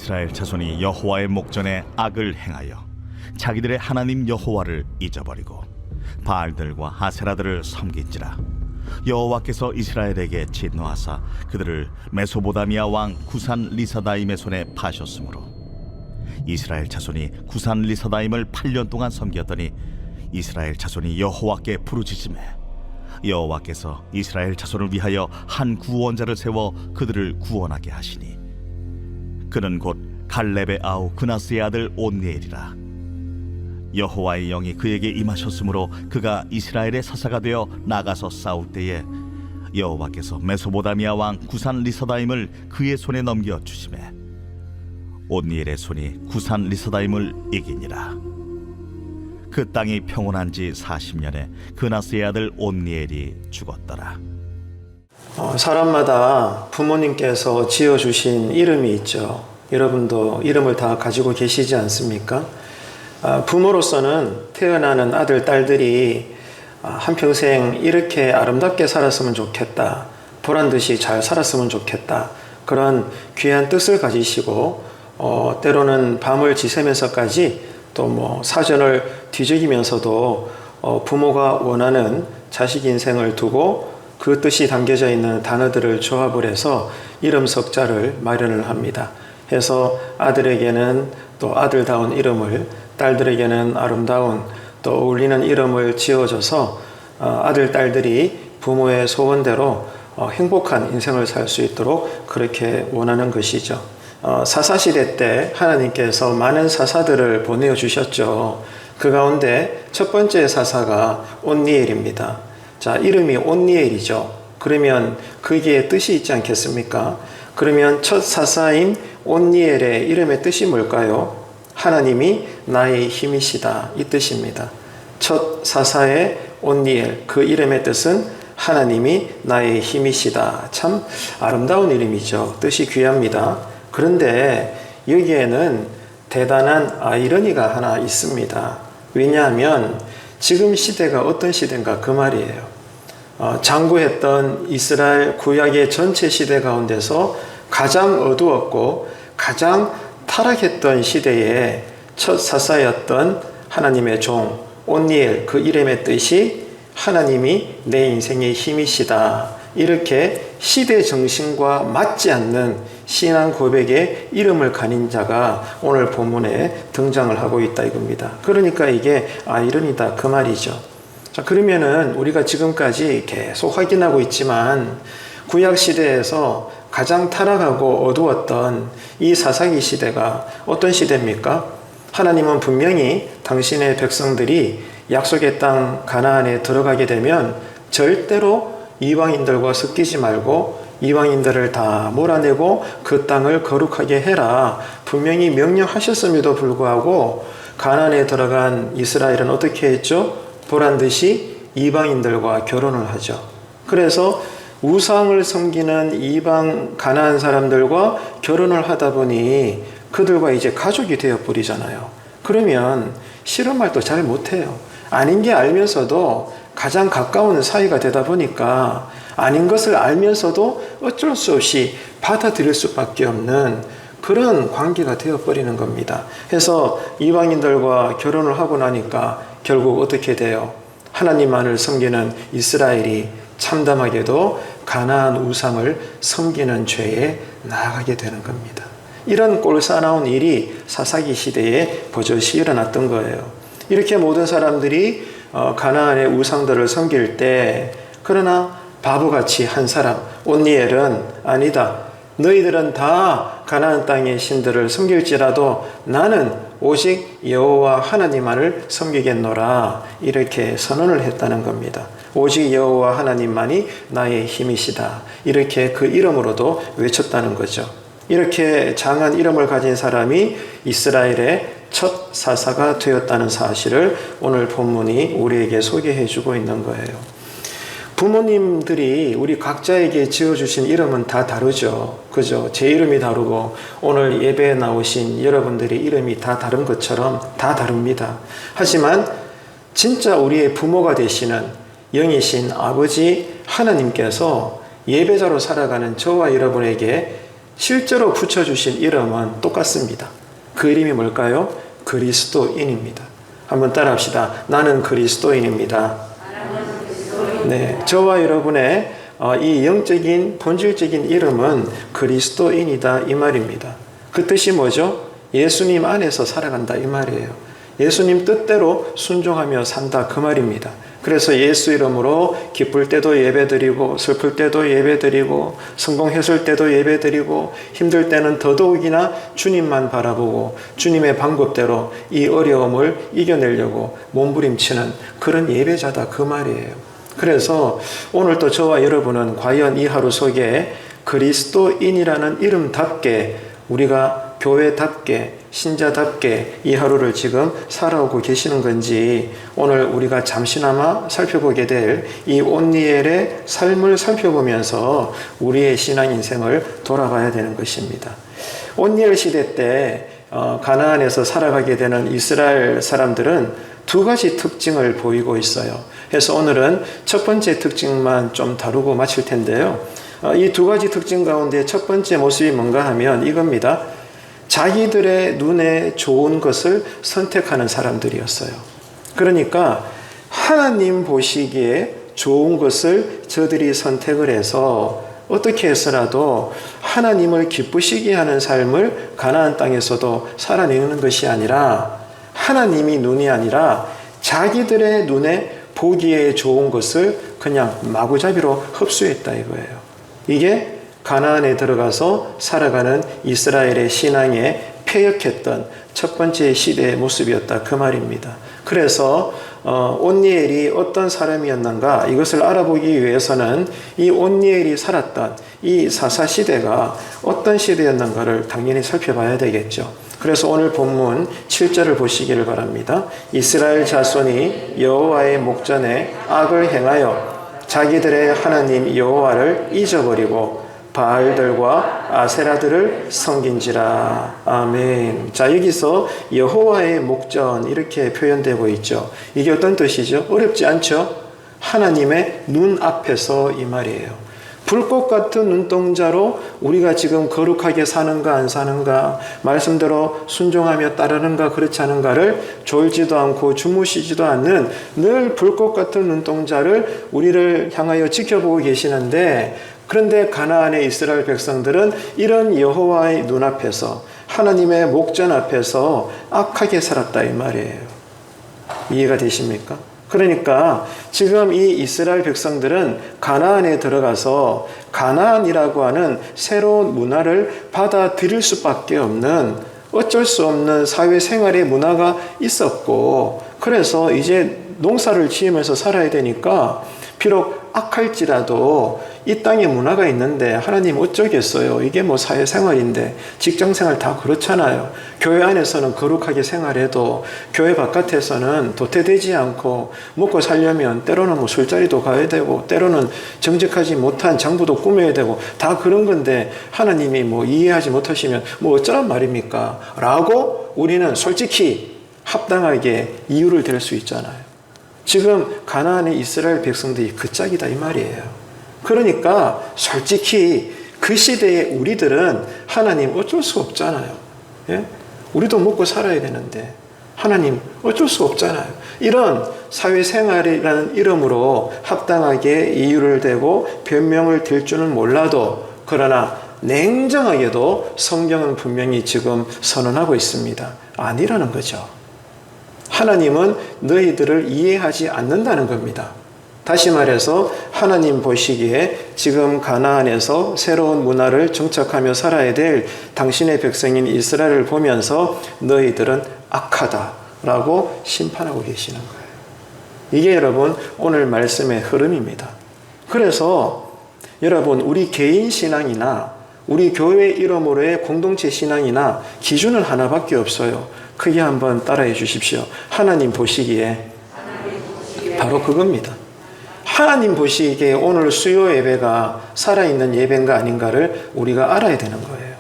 이스라엘 자손이 여호와의 목전에 악을 행하여 자기들의 하나님 여호와를 잊어버리고 바알들과 아세라들을 섬긴지라. 여호와께서 이스라엘에게 진노하사 그들을 메소보다미아 왕 구산 리사다임의 손에 파셨으므로 이스라엘 자손이 구산 리사다임을 8년 동안 섬겼더니 이스라엘 자손이 여호와께 부르짖으매 여호와께서 이스라엘 자손을 위하여 한 구원자를 세워 그들을 구원하게 하시니 그는 곧 갈렙의 아우 그나스의 아들 온니엘이라. 여호와의 영이 그에게 임하셨으므로 그가 이스라엘의 사사가 되어 나가서 싸울 때에 여호와께서 메소보다미아 왕 구산 리사다임을 그의 손에 넘겨 주시매 온니엘의 손이 구산 리사다임을 이기니라. 그 땅이 평온한 지 40년에 그나스의 아들 온니엘이 죽었더라. 사람마다 부모님께서 지어주신 이름이 있죠. 여러분도 이름을 다 가지고 계시지 않습니까? 부모로서는 태어나는 아들, 딸들이 한평생 이렇게 아름답게 살았으면 좋겠다, 보란듯이 잘 살았으면 좋겠다, 그런 귀한 뜻을 가지시고 때로는 밤을 지새면서까지 또 사전을 뒤적이면서도 부모가 원하는 자식 인생을 두고 그 뜻이 담겨져 있는 단어들을 조합을 해서 이름 석자를 마련을 합니다. 해서 아들에게는 또 아들다운 이름을, 딸들에게는 아름다운 또 어울리는 이름을 지어줘서 아들, 딸들이 부모의 소원대로 행복한 인생을 살 수 있도록 그렇게 원하는 것이죠. 사사시대 때 하나님께서 많은 사사들을 보내주셨죠. 그 가운데 첫 번째 사사가 온니엘입니다. 자, 이름이 온니엘이죠. 그러면 거기에 뜻이 있지 않겠습니까? 그러면 첫 사사인 온니엘의 이름의 뜻이 뭘까요? 하나님이 나의 힘이시다, 이 뜻입니다. 첫 사사의 온니엘, 그 이름의 뜻은 하나님이 나의 힘이시다. 참 아름다운 이름이죠. 뜻이 귀합니다. 그런데 여기에는 대단한 아이러니가 하나 있습니다. 왜냐하면 지금 시대가 어떤 시대인가 그 말이에요. 장구했던 이스라엘 구약의 전체 시대 가운데서 가장 어두웠고 가장 타락했던 시대에 첫 사사였던 하나님의 종 온니엘, 그 이름의 뜻이 하나님이 내 인생의 힘이시다. 이렇게 시대 정신과 맞지 않는 신앙 고백의 이름을 가진 자가 오늘 본문에 등장을 하고 있다 이겁니다. 그러니까 이게 아이러니다 그 말이죠. 자, 그러면은 우리가 지금까지 계속 확인하고 있지만 구약 시대에서 가장 타락하고 어두웠던 이 사사기 시대가 어떤 시대입니까? 하나님은 분명히 당신의 백성들이 약속의 땅 가나안에 들어가게 되면 절대로 이방인들과 섞이지 말고 이방인들을 다 몰아내고 그 땅을 거룩하게 해라 분명히 명령하셨음에도 불구하고 가나안에 들어간 이스라엘은 어떻게 했죠? 보란듯이 이방인들과 결혼을 하죠. 그래서 우상을 섬기는 이방 가나안 사람들과 결혼을 하다 보니 그들과 이제 가족이 되어버리잖아요. 그러면 싫은 말도 잘 못해요. 아닌 게 알면서도 가장 가까운 사이가 되다 보니까 아닌 것을 알면서도 어쩔 수 없이 받아들일 수밖에 없는 그런 관계가 되어버리는 겁니다. 그래서 이방인들과 결혼을 하고 나니까 결국 어떻게 돼요? 하나님만을 섬기는 이스라엘이 참담하게도 가나안 우상을 섬기는 죄에 나아가게 되는 겁니다. 이런 꼴사나운 일이 사사기 시대에 버젓이 일어났던 거예요. 이렇게 모든 사람들이 가나안의 우상들을 섬길 때 그러나 바보같이 한 사람 온니엘은 아니다. 너희들은 다 가나안 땅의 신들을 섬길지라도 나는 오직 여호와 하나님만을 섬기겠노라 이렇게 선언을 했다는 겁니다. 오직 여호와 하나님만이 나의 힘이시다. 이렇게 그 이름으로도 외쳤다는 거죠. 이렇게 장한 이름을 가진 사람이 이스라엘의 첫 사사가 되었다는 사실을 오늘 본문이 우리에게 소개해 주고 있는 거예요. 부모님들이 우리 각자에게 지어주신 이름은 다 다르죠. 그죠? 제 이름이 다르고 오늘 예배에 나오신 여러분들의 이름이 다 다른 것처럼 다 다릅니다. 하지만 진짜 우리의 부모가 되시는 영이신 아버지 하나님께서 예배자로 살아가는 저와 여러분에게 실제로 붙여주신 이름은 똑같습니다. 그 이름이 뭘까요? 그리스도인입니다. 한번 따라합시다. 나는 그리스도인입니다. 네, 저와 여러분의 이 영적인 본질적인 이름은 그리스도인이다 이 말입니다. 그 뜻이 뭐죠? 예수님 안에서 살아간다 이 말이에요. 예수님 뜻대로 순종하며 산다 그 말입니다. 그래서 예수 이름으로 기쁠 때도 예배드리고 슬플 때도 예배드리고 성공했을 때도 예배드리고 힘들 때는 더더욱이나 주님만 바라보고 주님의 방법대로 이 어려움을 이겨내려고 몸부림치는 그런 예배자다 그 말이에요. 그래서 오늘 또 저와 여러분은 과연 이 하루 속에 그리스도인이라는 이름답게 우리가 교회답게 신자답게 이 하루를 지금 살아오고 계시는 건지 오늘 우리가 잠시나마 살펴보게 될 이 온니엘의 삶을 살펴보면서 우리의 신앙 인생을 돌아봐야 되는 것입니다. 온니엘 시대 때 가나안에서 살아가게 되는 이스라엘 사람들은 두 가지 특징을 보이고 있어요. 그래서 오늘은 첫 번째 특징만 좀 다루고 마칠 텐데요. 이 두 가지 특징 가운데 첫 번째 모습이 뭔가 하면 이겁니다. 자기들의 눈에 좋은 것을 선택하는 사람들이었어요. 그러니까 하나님 보시기에 좋은 것을 저들이 선택을 해서 어떻게 해서라도 하나님을 기쁘시게 하는 삶을 가나안 땅에서도 살아내는 것이 아니라 하나님이 눈이 아니라 자기들의 눈에 보기에 좋은 것을 그냥 마구잡이로 흡수했다 이거예요. 이게 가나안에 들어가서 살아가는 이스라엘의 신앙에 패역했던 첫 번째 시대의 모습이었다 그 말입니다. 그래서 온니엘이 어떤 사람이었는가 이것을 알아보기 위해서는 이 온니엘이 살았던 이 사사시대가 어떤 시대였는가를 당연히 살펴봐야 되겠죠. 그래서 오늘 본문 7절을 보시기를 바랍니다. 이스라엘 자손이 여호와의 목전에 악을 행하여 자기들의 하나님 여호와를 잊어버리고 바알들과 아세라들을 섬긴지라. 아멘. 자, 여기서 여호와의 목전 이렇게 표현되고 있죠. 이게 어떤 뜻이죠? 어렵지 않죠? 하나님의 눈 앞에서 이 말이에요. 불꽃 같은 눈동자로 우리가 지금 거룩하게 사는가 안 사는가, 말씀대로 순종하며 따르는가 그렇지 않은가를 졸지도 않고 주무시지도 않는 늘 불꽃 같은 눈동자를 우리를 향하여 지켜보고 계시는데, 그런데 가나안의 이스라엘 백성들은 이런 여호와의 눈앞에서 하나님의 목전 앞에서 악하게 살았다 이 말이에요. 이해가 되십니까? 그러니까 지금 이 이스라엘 백성들은 가나안에 들어가서 가나안이라고 하는 새로운 문화를 받아들일 수밖에 없는 어쩔 수 없는 사회생활의 문화가 있었고, 그래서 이제 농사를 지으면서 살아야 되니까 비록 악할지라도 이 땅에 문화가 있는데 하나님 어쩌겠어요. 이게 뭐 사회생활인데 직장생활 다 그렇잖아요. 교회 안에서는 거룩하게 생활해도 교회 바깥에서는 도태되지 않고 먹고 살려면 때로는 뭐 술자리도 가야 되고 때로는 정직하지 못한 장부도 꾸며야 되고 다 그런 건데 하나님이 뭐 이해하지 못하시면 뭐 어쩌란 말입니까? 라고 우리는 솔직히 합당하게 이유를 댈 수 있잖아요. 지금 가나안의 이스라엘 백성들이 그 짝이다 이 말이에요. 그러니까 솔직히 그 시대에 우리들은 하나님 어쩔 수 없잖아요. 예? 우리도 먹고 살아야 되는데 하나님 어쩔 수 없잖아요. 이런 사회생활이라는 이름으로 합당하게 이유를 대고 변명을 들 줄은 몰라도, 그러나 냉정하게도 성경은 분명히 지금 선언하고 있습니다. 아니라는 거죠. 하나님은 너희들을 이해하지 않는다는 겁니다. 다시 말해서 하나님 보시기에 지금 가나안에서 새로운 문화를 정착하며 살아야 될 당신의 백성인 이스라엘을 보면서 너희들은 악하다라고 심판하고 계시는 거예요. 이게 여러분 오늘 말씀의 흐름입니다. 그래서 여러분 우리 개인 신앙이나 우리 교회 이름으로의 공동체 신앙이나 기준은 하나밖에 없어요. 크게 한번 따라해 주십시오. 하나님 보시기에 바로 그겁니다. 하나님 보시기에 오늘 수요 예배가 살아있는 예배인가 아닌가를 우리가 알아야 되는 거예요.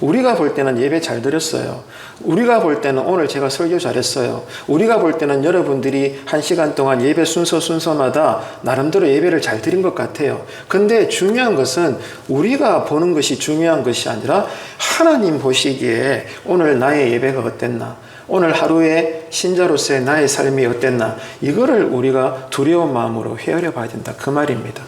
우리가 볼 때는 예배 잘 드렸어요. 우리가 볼 때는 오늘 제가 설교 잘했어요. 우리가 볼 때는 여러분들이 1시간 동안 예배 순서마다 나름대로 예배를 잘 드린 것 같아요. 근데 중요한 것은 우리가 보는 것이 중요한 것이 아니라 하나님 보시기에 오늘 나의 예배가 어땠나? 오늘 하루의 신자로서의 나의 삶이 어땠나? 이거를 우리가 두려운 마음으로 헤아려 봐야 된다. 그 말입니다.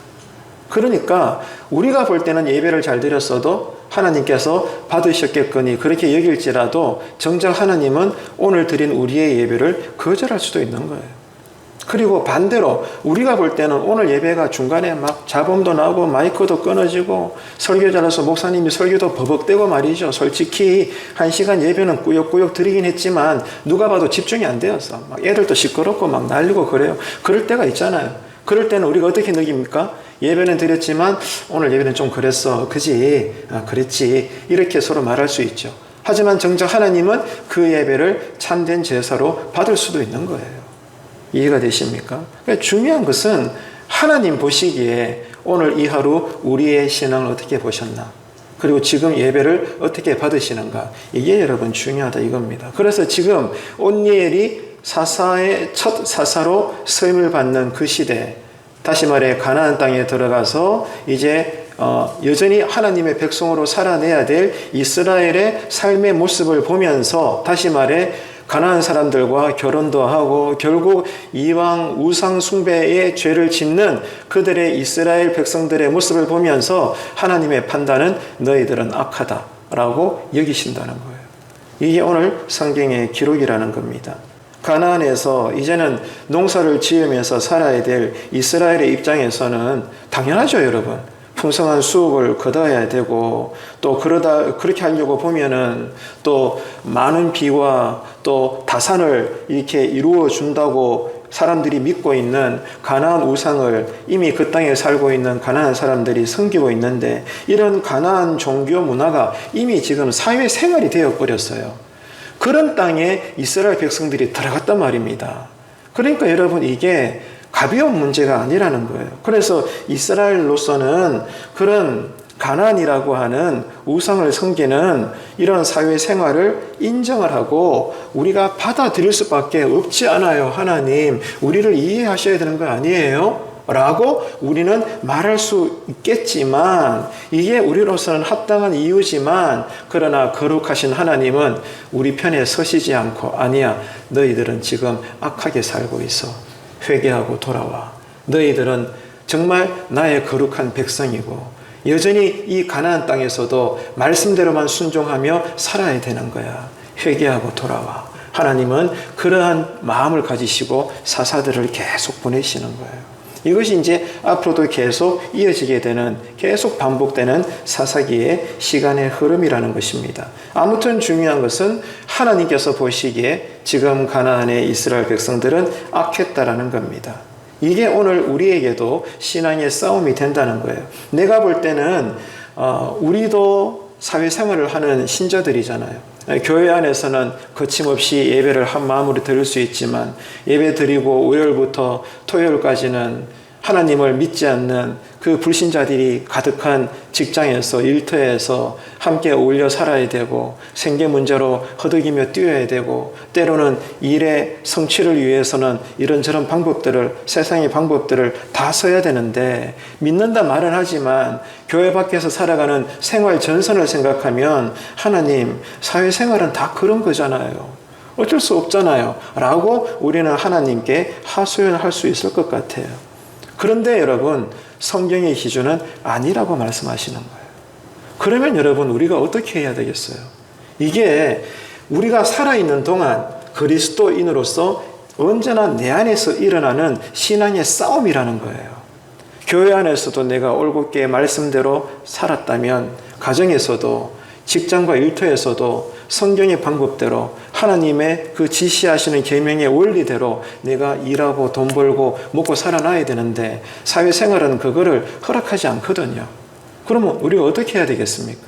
그러니까 우리가 볼 때는 예배를 잘 드렸어도 하나님께서 받으셨겠거니 그렇게 여길지라도 정작 하나님은 오늘 드린 우리의 예배를 거절할 수도 있는 거예요. 그리고 반대로 우리가 볼 때는 오늘 예배가 중간에 막 잡음도 나고 마이크도 끊어지고 설교자라서 목사님이 설교도 버벅대고 말이죠. 솔직히 1시간 예배는 꾸역꾸역 드리긴 했지만 누가 봐도 집중이 안 되었어. 막 애들도 시끄럽고 막 날리고 그래요. 그럴 때가 있잖아요. 그럴 때는 우리가 어떻게 느낍니까? 예배는 드렸지만 오늘 예배는 좀 그랬어. 그지? 그랬지. 이렇게 서로 말할 수 있죠. 하지만 정작 하나님은 그 예배를 참된 제사로 받을 수도 있는 거예요. 이해가 되십니까? 그러니까 중요한 것은 하나님 보시기에 오늘 이 하루 우리의 신앙을 어떻게 보셨나? 그리고 지금 예배를 어떻게 받으시는가? 이게 여러분 중요하다 이겁니다. 그래서 지금 온니엘이 사사의 첫 사사로 서임을 받는 그 시대, 다시 말해 가나안 땅에 들어가서 이제 여전히 하나님의 백성으로 살아내야 될 이스라엘의 삶의 모습을 보면서 다시 말해 가나안 사람들과 결혼도 하고 결국 이방 우상 숭배의 죄를 짓는 그들의 이스라엘 백성들의 모습을 보면서 하나님의 판단은 너희들은 악하다라고 여기신다는 거예요. 이게 오늘 성경의 기록이라는 겁니다. 가나안에서 이제는 농사를 지으면서 살아야 될 이스라엘의 입장에서는 당연하죠, 여러분. 풍성한 수확을 거둬야 되고 또 그렇게 하려고 보면은 또 많은 비와 또 다산을 이렇게 이루어 준다고 사람들이 믿고 있는 가나안 우상을 이미 그 땅에 살고 있는 가나안 사람들이 섬기고 있는데 이런 가나안 종교 문화가 이미 지금 사회 생활이 되어 버렸어요. 그런 땅에 이스라엘 백성들이 들어갔단 말입니다. 그러니까 여러분 이게 가벼운 문제가 아니라는 거예요. 그래서 이스라엘로서는 그런 가나안이라고 하는 우상을 섬기는 이런 사회 생활을 인정을 하고 우리가 받아들일 수밖에 없지 않아요. 하나님, 우리를 이해하셔야 되는 거 아니에요? 라고 우리는 말할 수 있겠지만 이게 우리로서는 합당한 이유지만 그러나 거룩하신 하나님은 우리 편에 서시지 않고 아니야, 너희들은 지금 악하게 살고 있어. 회개하고 돌아와. 너희들은 정말 나의 거룩한 백성이고 여전히 이 가나안 땅에서도 말씀대로만 순종하며 살아야 되는 거야. 회개하고 돌아와. 하나님은 그러한 마음을 가지시고 사사들을 계속 보내시는 거예요. 이것이 이제 앞으로도 계속 이어지게 되는 계속 반복되는 사사기의 시간의 흐름이라는 것입니다. 아무튼 중요한 것은 하나님께서 보시기에 지금 가나안의 이스라엘 백성들은 악했다라는 겁니다. 이게 오늘 우리에게도 신앙의 싸움이 된다는 거예요. 내가 볼 때는 우리도 사회생활을 하는 신자들이잖아요. 교회 안에서는 거침없이 예배를 한 마음으로 드릴 수 있지만 예배 드리고 월요일부터 토요일까지는 하나님을 믿지 않는 그 불신자들이 가득한 직장에서 일터에서 함께 어울려 살아야 되고 생계 문제로 허덕이며 뛰어야 되고 때로는 일의 성취를 위해서는 이런저런 방법들을 세상의 방법들을 다 써야 되는데 믿는다 말은 하지만 교회 밖에서 살아가는 생활 전선을 생각하면 하나님 사회생활은 다 그런 거잖아요. 어쩔 수 없잖아요. 라고 우리는 하나님께 하소연할 수 있을 것 같아요. 그런데 여러분 성경의 기준은 아니라고 말씀하시는 거예요. 그러면 여러분 우리가 어떻게 해야 되겠어요? 이게 우리가 살아있는 동안 그리스도인으로서 언제나 내 안에서 일어나는 신앙의 싸움이라는 거예요. 교회 안에서도 내가 올곧게 말씀대로 살았다면 가정에서도 직장과 일터에서도 성경의 방법대로 하나님의 그 지시하시는 계명의 원리대로 내가 일하고 돈 벌고 먹고 살아나야 되는데 사회생활은 그거를 허락하지 않거든요. 그러면 우리가 어떻게 해야 되겠습니까?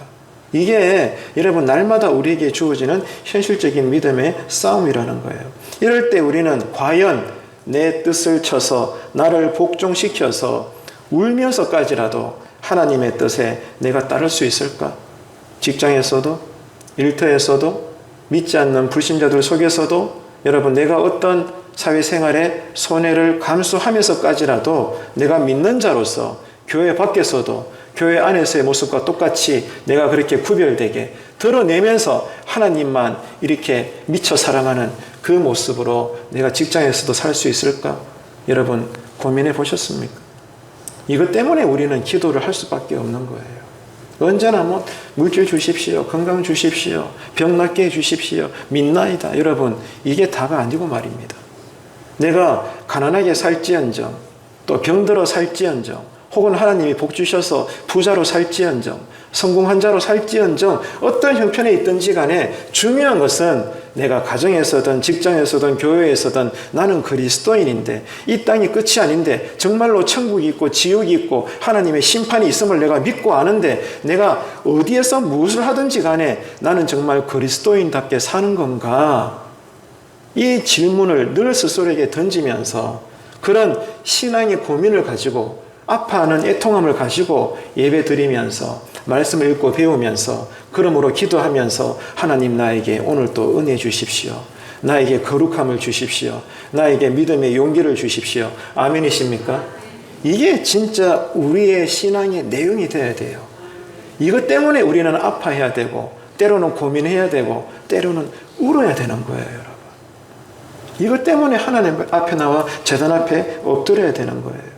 이게 여러분 날마다 우리에게 주어지는 현실적인 믿음의 싸움이라는 거예요. 이럴 때 우리는 과연 내 뜻을 쳐서 나를 복종시켜서 울면서까지라도 하나님의 뜻에 내가 따를 수 있을까? 직장에서도 일터에서도 믿지 않는 불신자들 속에서도 여러분 내가 어떤 사회생활에 손해를 감수하면서까지라도 내가 믿는 자로서 교회 밖에서도 교회 안에서의 모습과 똑같이 내가 그렇게 구별되게 드러내면서 하나님만 이렇게 미쳐 사랑하는 그 모습으로 내가 직장에서도 살 수 있을까? 여러분 고민해 보셨습니까? 이것 때문에 우리는 기도를 할 수밖에 없는 거예요. 언제나 물질 주십시오. 건강 주십시오. 병 낫게 해주십시오. 믿나이다. 여러분 이게 다가 아니고 말입니다. 내가 가난하게 살지언정 또 병들어 살지언정 혹은 하나님이 복 주셔서 부자로 살지언정 성공한 자로 살지언정 어떤 형편에 있든지 간에 중요한 것은 내가 가정에서든 직장에서든 교회에서든 나는 그리스도인인데 이 땅이 끝이 아닌데 정말로 천국이 있고 지옥이 있고 하나님의 심판이 있음을 내가 믿고 아는데 내가 어디에서 무엇을 하든지 간에 나는 정말 그리스도인답게 사는 건가? 이 질문을 늘 스스로에게 던지면서 그런 신앙의 고민을 가지고 아파하는 애통함을 가지고 예배 드리면서 말씀을 읽고 배우면서 그러므로 기도하면서 하나님 나에게 오늘 또 은혜 주십시오. 나에게 거룩함을 주십시오. 나에게 믿음의 용기를 주십시오. 아멘이십니까? 이게 진짜 우리의 신앙의 내용이 되어야 돼요. 이것 때문에 우리는 아파해야 되고 때로는 고민해야 되고 때로는 울어야 되는 거예요, 여러분. 이것 때문에 하나님 앞에 나와 제단 앞에 엎드려야 되는 거예요.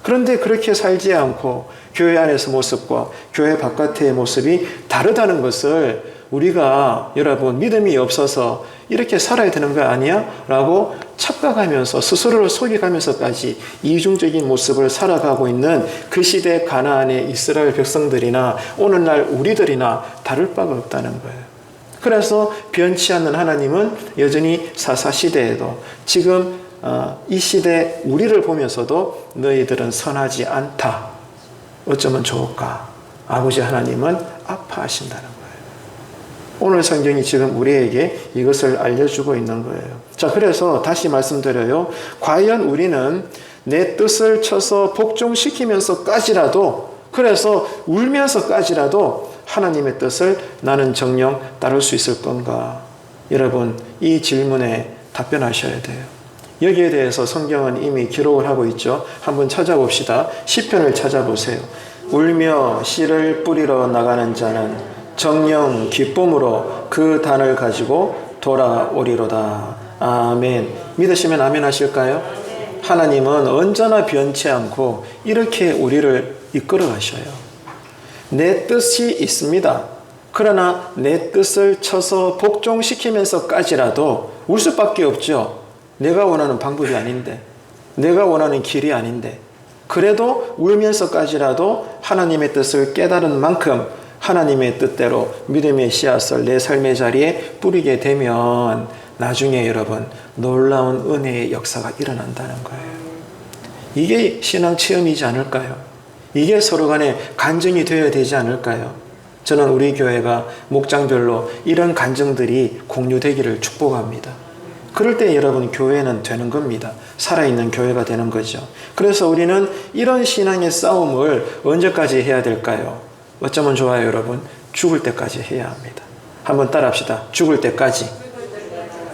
그런데 그렇게 살지 않고 교회 안에서 모습과 교회 바깥의 모습이 다르다는 것을 우리가 여러분 믿음이 없어서 이렇게 살아야 되는 거 아니야? 라고 착각하면서 스스로를 속여가면서까지 이중적인 모습을 살아가고 있는 그 시대 가나안의 이스라엘 백성들이나 오늘날 우리들이나 다를 바가 없다는 거예요. 그래서 변치 않는 하나님은 여전히 사사시대에도 지금 이 시대 우리를 보면서도 너희들은 선하지 않다. 어쩌면 좋을까? 아버지 하나님은 아파하신다는 거예요. 오늘 성경이 지금 우리에게 이것을 알려주고 있는 거예요. 자, 그래서 다시 말씀드려요. 과연 우리는 내 뜻을 쳐서 복종시키면서까지라도 그래서 울면서까지라도 하나님의 뜻을 나는 정녕 따를 수 있을 건가? 여러분 이 질문에 답변하셔야 돼요. 여기에 대해서 성경은 이미 기록을 하고 있죠. 한번 찾아봅시다. 시편을 찾아보세요. 울며 씨를 뿌리러 나가는 자는 정녕 기쁨으로 그 단을 가지고 돌아오리로다. 아멘. 믿으시면 아멘 하실까요? 하나님은 언제나 변치 않고 이렇게 우리를 이끌어 가셔요. 내 뜻이 있습니다. 그러나 내 뜻을 쳐서 복종시키면서까지라도 울 수밖에 없죠. 내가 원하는 방법이 아닌데, 내가 원하는 길이 아닌데, 그래도 울면서까지라도 하나님의 뜻을 깨달은 만큼 하나님의 뜻대로 믿음의 씨앗을 내 삶의 자리에 뿌리게 되면 나중에 여러분 놀라운 은혜의 역사가 일어난다는 거예요. 이게 신앙 체험이지 않을까요? 이게 서로 간에 간증이 되어야 되지 않을까요? 저는 우리 교회가 목장별로 이런 간증들이 공유되기를 축복합니다. 그럴 때 여러분 교회는 되는 겁니다. 살아있는 교회가 되는 거죠. 그래서 우리는 이런 신앙의 싸움을 언제까지 해야 될까요? 어쩌면 좋아요, 여러분? 죽을 때까지 해야 합니다. 한번 따라합시다. 죽을 때까지.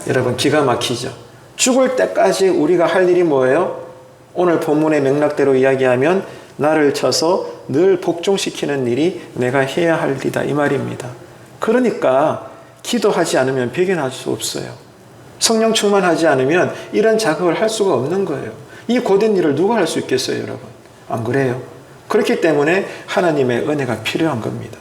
여러분 기가 막히죠? 죽을 때까지 우리가 할 일이 뭐예요? 오늘 본문의 맥락대로 이야기하면 나를 쳐서 늘 복종시키는 일이 내가 해야 할 일이다 이 말입니다. 그러니까 기도하지 않으면 배견할 수 없어요. 성령 충만하지 않으면 이런 작업을 할 수가 없는 거예요. 이 고된 일을 누가 할 수 있겠어요, 여러분? 안 그래요? 그렇기 때문에 하나님의 은혜가 필요한 겁니다.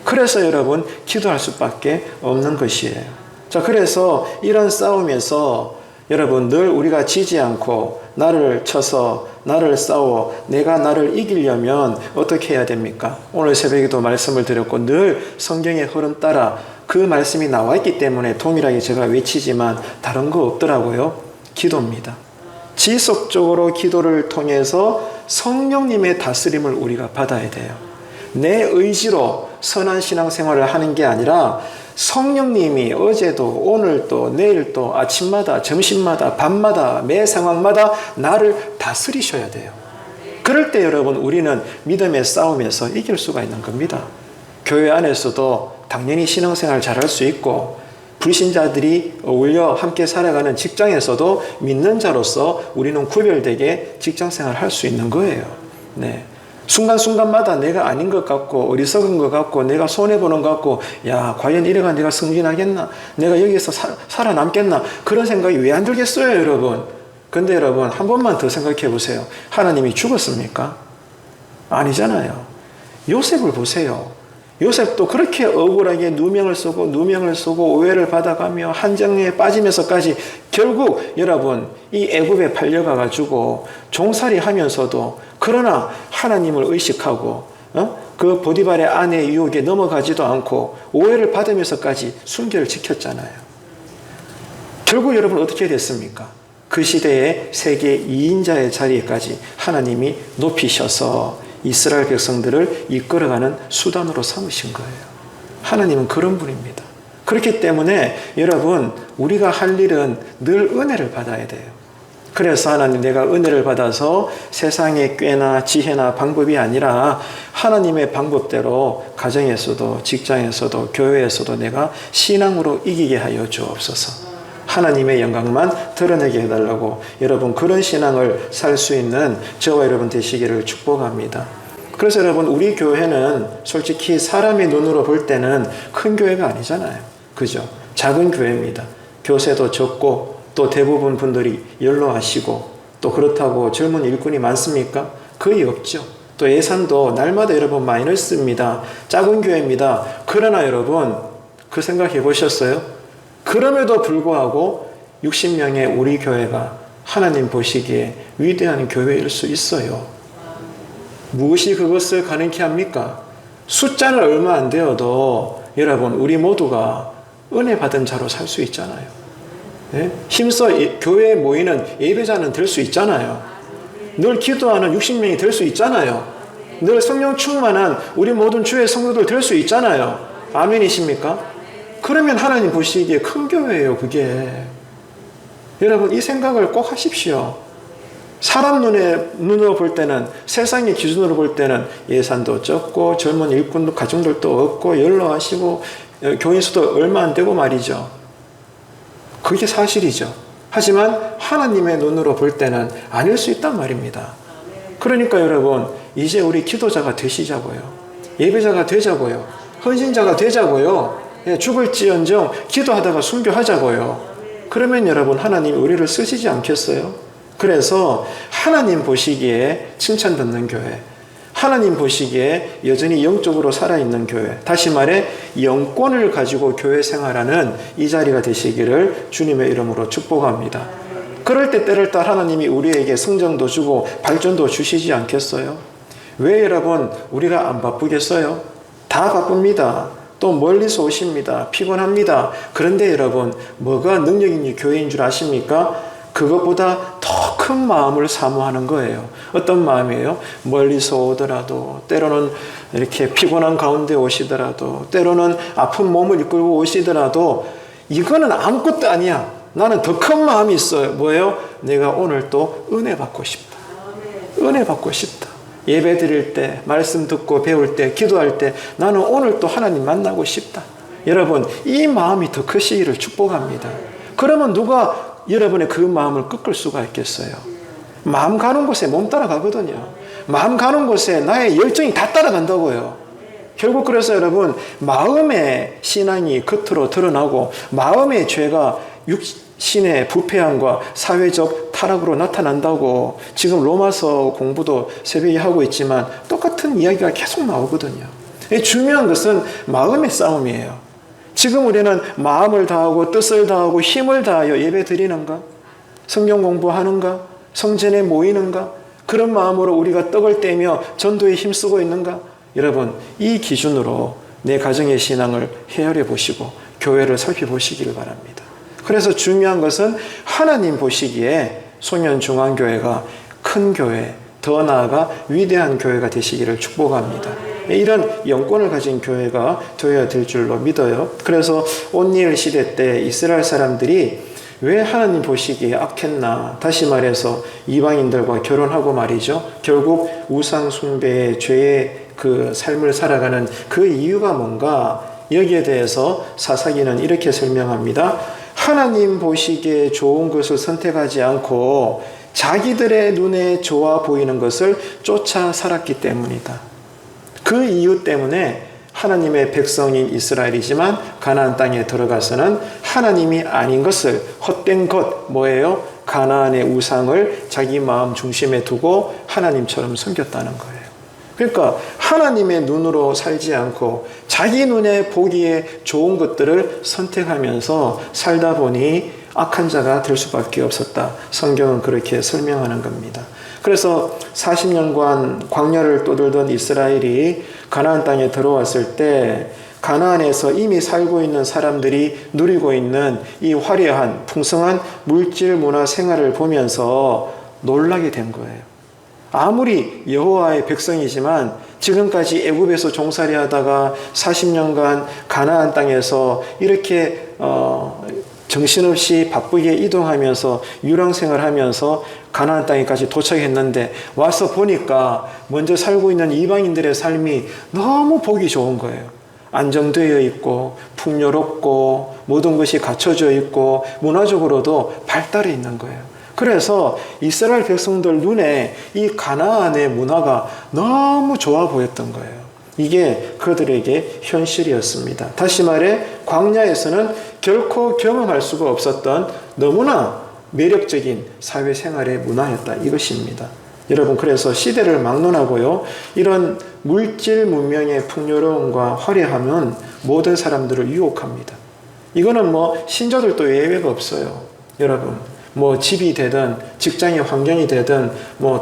그래서 여러분 기도할 수밖에 없는 것이에요. 자, 그래서 이런 싸움에서 여러분 늘 우리가 지지 않고 나를 쳐서 나를 싸워 내가 나를 이기려면 어떻게 해야 됩니까? 오늘 새벽에도 말씀을 드렸고 늘 성경의 흐름 따라 그 말씀이 나와 있기 때문에 동일하게 제가 외치지만 다른 거 없더라고요. 기도입니다. 지속적으로 기도를 통해서 성령님의 다스림을 우리가 받아야 돼요. 내 의지로 선한 신앙생활을 하는 게 아니라 성령님이 어제도 오늘도 내일도 아침마다 점심마다 밤마다 매 상황마다 나를 다스리셔야 돼요. 그럴 때 여러분 우리는 믿음의 싸움에서 이길 수가 있는 겁니다. 교회 안에서도 당연히 신앙생활 잘할 수 있고, 불신자들이 어울려 함께 살아가는 직장에서도 믿는 자로서 우리는 구별되게 직장생활 할 수 있는 거예요. 네. 순간순간마다 내가 아닌 것 같고 어리석은 것 같고 내가 손해보는 것 같고, 야 과연 이래가 내가 승진하겠나, 내가 여기서 살아남겠나, 그런 생각이 왜 안 들겠어요 여러분. 근데 여러분 한 번만 더 생각해 보세요. 하나님이 죽었습니까? 아니잖아요. 요셉을 보세요. 요셉도 그렇게 억울하게 누명을 쓰고 오해를 받아가며 한정에 빠지면서까지 결국 여러분 이 애굽에 팔려가가지고 종살이 하면서도, 그러나 하나님을 의식하고 그 보디발의 아내의 유혹에 넘어가지도 않고 오해를 받으면서까지 순결을 지켰잖아요. 결국 여러분 어떻게 됐습니까? 그 시대의 세계 2인자의 자리에까지 하나님이 높이셔서 이스라엘 백성들을 이끌어가는 수단으로 삼으신 거예요. 하나님은 그런 분입니다. 그렇기 때문에 여러분 우리가 할 일은 늘 은혜를 받아야 돼요. 그래서 하나님, 내가 은혜를 받아서 세상의 꾀나 지혜나 방법이 아니라 하나님의 방법대로 가정에서도 직장에서도 교회에서도 내가 신앙으로 이기게 하여 주옵소서. 하나님의 영광만 드러내게 해달라고, 여러분 그런 신앙을 살 수 있는 저와 여러분 되시기를 축복합니다. 그래서 여러분 우리 교회는 솔직히 사람의 눈으로 볼 때는 큰 교회가 아니잖아요. 그죠? 작은 교회입니다. 교세도 적고 또 대부분 분들이 연로하시고, 또 그렇다고 젊은 일꾼이 많습니까? 거의 없죠. 또 예산도 날마다 여러분 마이너스입니다. 작은 교회입니다. 그러나 여러분 그 생각해 보셨어요? 그럼에도 불구하고 60명의 우리 교회가 하나님 보시기에 위대한 교회일 수 있어요. 무엇이 그것을 가능케 합니까? 숫자는 얼마 안 되어도 여러분 우리 모두가 은혜 받은 자로 살 수 있잖아요. 네? 힘써 교회에 모이는 예배자는 될 수 있잖아요. 늘 기도하는 60명이 될 수 있잖아요. 늘 성령 충만한 우리 모든 주의 성도들 될 수 있잖아요. 아멘이십니까? 그러면 하나님 보시기에 큰 교회예요, 그게. 여러분, 이 생각을 꼭 하십시오. 사람 눈으로 볼 때는, 세상의 기준으로 볼 때는 예산도 적고, 젊은 일꾼도, 가정들도 없고, 연로하시고, 교인 수도 얼마 안 되고 말이죠. 그게 사실이죠. 하지만 하나님의 눈으로 볼 때는 아닐 수 있단 말입니다. 그러니까 여러분, 이제 우리 기도자가 되시자고요. 예배자가 되자고요. 헌신자가 되자고요. 죽을지언정 기도하다가 순교하자고요. 그러면 여러분 하나님이 우리를 쓰시지 않겠어요? 그래서 하나님 보시기에 칭찬받는 교회, 하나님 보시기에 여전히 영적으로 살아있는 교회, 다시 말해 영권을 가지고 교회 생활하는 이 자리가 되시기를 주님의 이름으로 축복합니다. 그럴 때 때를 따라 하나님이 우리에게 성장도 주고 발전도 주시지 않겠어요? 왜 여러분 우리가 안 바쁘겠어요? 다 바쁩니다. 또 멀리서 오십니다. 피곤합니다. 그런데 여러분 뭐가 능력 있는 교회인 줄 아십니까? 그것보다 더 큰 마음을 사모하는 거예요. 어떤 마음이에요? 멀리서 오더라도, 때로는 이렇게 피곤한 가운데 오시더라도, 때로는 아픈 몸을 이끌고 오시더라도, 이거는 아무것도 아니야. 나는 더 큰 마음이 있어요. 뭐예요? 내가 오늘 또 은혜 받고 싶다. 은혜 받고 싶다. 예배 드릴 때, 말씀 듣고 배울 때, 기도할 때 나는 오늘 또 하나님 만나고 싶다. 여러분, 이 마음이 더 크시기를 축복합니다. 그러면 누가 여러분의 그 마음을 꺾을 수가 있겠어요? 마음 가는 곳에 몸 따라가거든요. 마음 가는 곳에 나의 열정이 다 따라간다고요. 결국 그래서 여러분 마음의 신앙이 겉으로 드러나고 마음의 죄가 육신의 부패함과 사회적 타락으로 나타난다고 지금 로마서 공부도 새벽에 하고 있지만 똑같은 이야기가 계속 나오거든요. 중요한 것은 마음의 싸움이에요. 지금 우리는 마음을 다하고 뜻을 다하고 힘을 다하여 예배 드리는가? 성경 공부하는가? 성전에 모이는가? 그런 마음으로 우리가 떡을 떼며 전도에 힘쓰고 있는가? 여러분, 이 기준으로 내 가정의 신앙을 헤아려 보시고 교회를 살펴보시기를 바랍니다. 그래서 중요한 것은 하나님 보시기에 소년중앙교회가 큰 교회, 더 나아가 위대한 교회가 되시기를 축복합니다. 이런 영권을 가진 교회가 되어야 될 줄로 믿어요. 그래서 온니엘 시대 때 이스라엘 사람들이 왜 하나님 보시기에 악했나? 다시 말해서 이방인들과 결혼하고 말이죠. 결국 우상 숭배의 죄의 그 삶을 살아가는 그 이유가 뭔가? 여기에 대해서 사사기는 이렇게 설명합니다. 하나님 보시기에 좋은 것을 선택하지 않고 자기들의 눈에 좋아 보이는 것을 쫓아 살았기 때문이다. 그 이유 때문에 하나님의 백성인 이스라엘이지만 가나안 땅에 들어가서는 하나님이 아닌 것을, 헛된 것, 뭐예요? 가나안의 우상을 자기 마음 중심에 두고 하나님처럼 섬겼다는 거예요. 그러니까 하나님의 눈으로 살지 않고 자기 눈에 보기에 좋은 것들을 선택하면서 살다 보니 악한 자가 될 수밖에 없었다. 성경은 그렇게 설명하는 겁니다. 그래서 40년간 광야를 떠돌던 이스라엘이 가나안 땅에 들어왔을 때 가나안에서 이미 살고 있는 사람들이 누리고 있는 이 화려한 풍성한 물질 문화 생활을 보면서 놀라게 된 거예요. 아무리 여호와의 백성이지만 지금까지 애굽에서 종살이 하다가 40년간 가나안 땅에서 이렇게 정신없이 바쁘게 이동하면서 유랑생활하면서 가나안 땅에까지 도착했는데 와서 보니까 먼저 살고 있는 이방인들의 삶이 너무 보기 좋은 거예요. 안정되어 있고 풍요롭고 모든 것이 갖춰져 있고 문화적으로도 발달해 있는 거예요. 그래서 이스라엘 백성들 눈에 이 가나안의 문화가 너무 좋아 보였던 거예요. 이게 그들에게 현실이었습니다. 다시 말해 광야에서는 결코 경험할 수가 없었던 너무나 매력적인 사회생활의 문화였다. 이것입니다. 여러분, 그래서 시대를 막론하고요, 이런 물질 문명의 풍요로움과 화려함은 모든 사람들을 유혹합니다. 이거는 신자들도 예외가 없어요. 여러분, 집이 되든 직장의 환경이 되든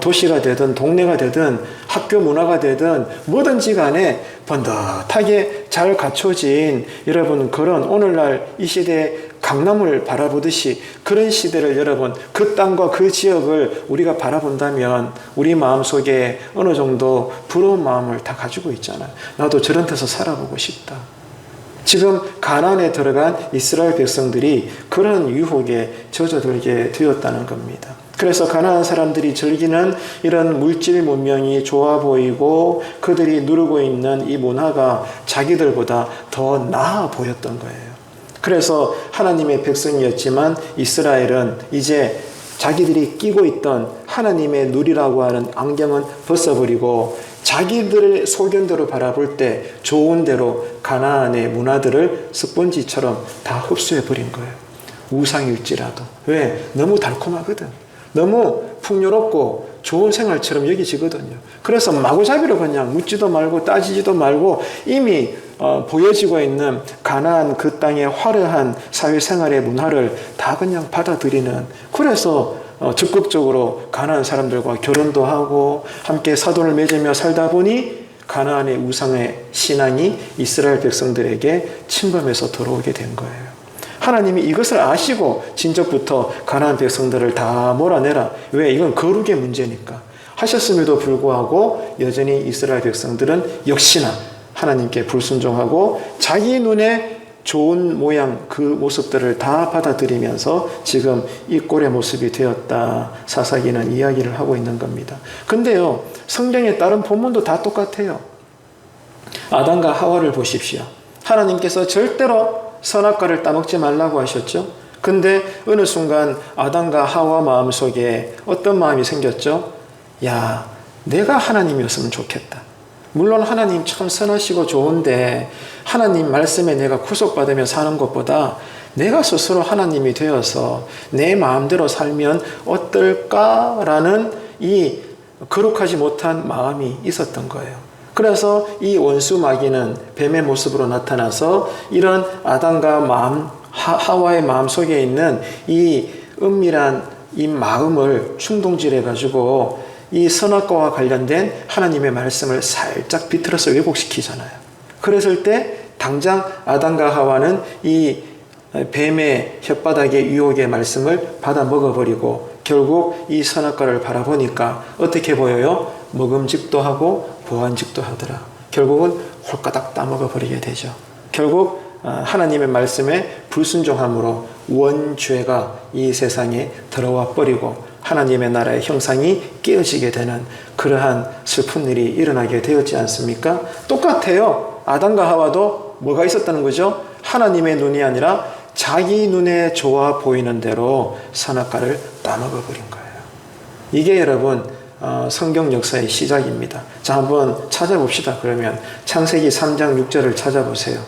도시가 되든 동네가 되든 학교 문화가 되든 뭐든지 간에 번듯하게 잘 갖춰진 여러분 그런 오늘날 이 시대의 강남을 바라보듯이 그런 시대를 여러분 그 땅과 그 지역을 우리가 바라본다면 우리 마음속에 어느 정도 부러운 마음을 다 가지고 있잖아요. 나도 저런 데서 살아보고 싶다. 지금 가나안에 들어간 이스라엘 백성들이 그런 유혹에 젖어들게 되었다는 겁니다. 그래서 가나안 사람들이 즐기는 이런 물질 문명이 좋아 보이고 그들이 누리고 있는 이 문화가 자기들보다 더 나아 보였던 거예요. 그래서 하나님의 백성이었지만 이스라엘은 이제 자기들이 끼고 있던 하나님의 누리라고 하는 안경은 벗어버리고 자기들의 소견대로 바라볼 때 좋은 대로 가나안의 문화들을 스펀지처럼 다 흡수해버린 거예요. 우상일지라도. 왜? 너무 달콤하거든. 너무 풍요롭고 좋은 생활처럼 여기지거든요. 그래서 마구잡이로 그냥 묻지도 말고 따지지도 말고 이미 보여지고 있는 가나안 그 땅의 화려한 사회생활의 문화를 다 그냥 받아들이는, 그래서 적극적으로 가나안 사람들과 결혼도 하고 함께 사돈을 맺으며 살다 보니 가나안의 우상의 신앙이 이스라엘 백성들에게 침범해서 들어오게 된 거예요. 하나님이 이것을 아시고 진작부터 가나안 백성들을 다 몰아내라. 왜? 이건 거룩의 문제니까 하셨음에도 불구하고 여전히 이스라엘 백성들은 역시나 하나님께 불순종하고 자기 눈에 좋은 모양 그 모습들을 다 받아들이면서 지금 이 꼴의 모습이 되었다. 사사기는 이야기를 하고 있는 겁니다. 근데요, 성경의 다른 본문도 다 똑같아요. 아담과 하와를 보십시오. 하나님께서 절대로 선악과를 따먹지 말라고 하셨죠. 근데 어느 순간 아담과 하와 마음속에 어떤 마음이 생겼죠? 야, 내가 하나님이었으면 좋겠다. 물론 하나님 참 선하시고 좋은데 하나님 말씀에 내가 구속받으며 사는 것보다 내가 스스로 하나님이 되어서 내 마음대로 살면 어떨까라는 이 거룩하지 못한 마음이 있었던 거예요. 그래서 이 원수 마귀는 뱀의 모습으로 나타나서 이런 아담과 하와의 마음 속에 있는 이 은밀한 이 마음을 충동질해 가지고 이 선악과와 관련된 하나님의 말씀을 살짝 비틀어서 왜곡시키잖아요. 그랬을 때 당장 아담과 하와는 이 뱀의 혓바닥의 유혹의 말씀을 받아 먹어버리고 결국 이 선악과를 바라보니까 어떻게 보여요? 먹음직도 하고 보안직도 하더라. 결국은 홀가닥 따먹어버리게 되죠. 결국 하나님의 말씀에 불순종함으로 원죄가 이 세상에 들어와 버리고 하나님의 나라의 형상이 깨어지게 되는 그러한 슬픈 일이 일어나게 되었지 않습니까? 똑같아요. 아담과 하와도 뭐가 있었다는 거죠? 하나님의 눈이 아니라 자기 눈에 좋아 보이는 대로 선악과를 따먹어버린 거예요. 이게 여러분 성경 역사의 시작입니다. 자, 한번 찾아봅시다. 그러면 창세기 3장 6절을 찾아보세요.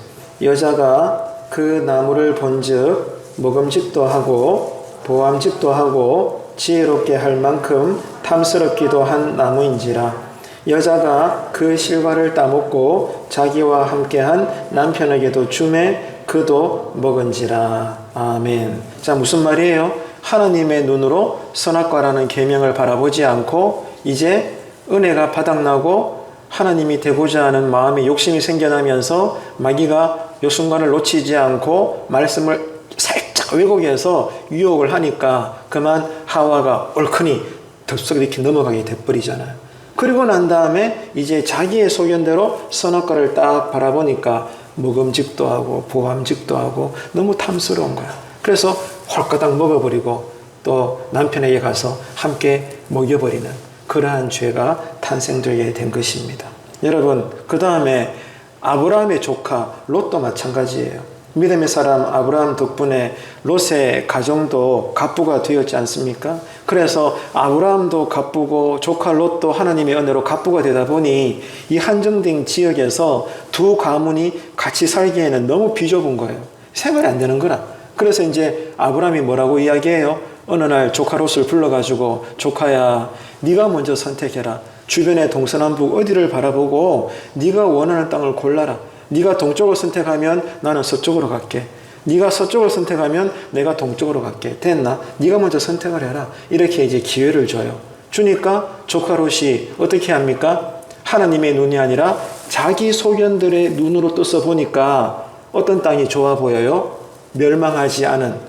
여자가 그 나무를 본즉 먹음직도 하고 보암직도 하고 지혜롭게 할 만큼 탐스럽기도 한 나무인지라. 여자가 그 실과를 따먹고 자기와 함께한 남편에게도 주매 그도 먹은지라. 아멘. 자, 무슨 말이에요? 하나님의 눈으로 선악과라는 계명을 바라보지 않고 이제 은혜가 바닥나고 하나님이 되고자 하는 마음의 욕심이 생겨나면서 마귀가 요 순간을 놓치지 않고 말씀을 살짝 왜곡해서 유혹을 하니까 그만 하와가 옳거니 덥석 이렇게 넘어가게 돼버리잖아요. 그리고 난 다음에 이제 자기의 소견대로 선악과를 딱 바라보니까 먹음직도 하고 보암직도 하고 너무 탐스러운 거야. 그래서 홀까닥 먹어버리고 또 남편에게 가서 함께 먹여버리는 그러한 죄가 탄생되게 된 것입니다. 여러분, 그 다음에 아브라함의 조카 롯도 마찬가지예요. 믿음의 사람 아브라함 덕분에 롯의 가정도 갑부가 되었지 않습니까? 그래서 아브라함도 갑부고 조카 롯도 하나님의 은혜로 갑부가 되다 보니 이 한정된 지역에서 두 가문이 같이 살기에는 너무 비좁은 거예요. 생활이 안 되는 거라. 그래서 이제 아브라함이 뭐라고 이야기해요? 어느 날 조카 롯을 불러가지고 조카야, 네가 먼저 선택해라. 주변의 동서남북 어디를 바라보고 네가 원하는 땅을 골라라. 네가 동쪽을 선택하면 나는 서쪽으로 갈게. 네가 서쪽을 선택하면 내가 동쪽으로 갈게. 됐나? 네가 먼저 선택을 해라. 이렇게 이제 기회를 줘요. 주니까 조카 롯이 어떻게 합니까? 하나님의 눈이 아니라 자기 소견들의 눈으로 떠서 보니까 어떤 땅이 좋아 보여요?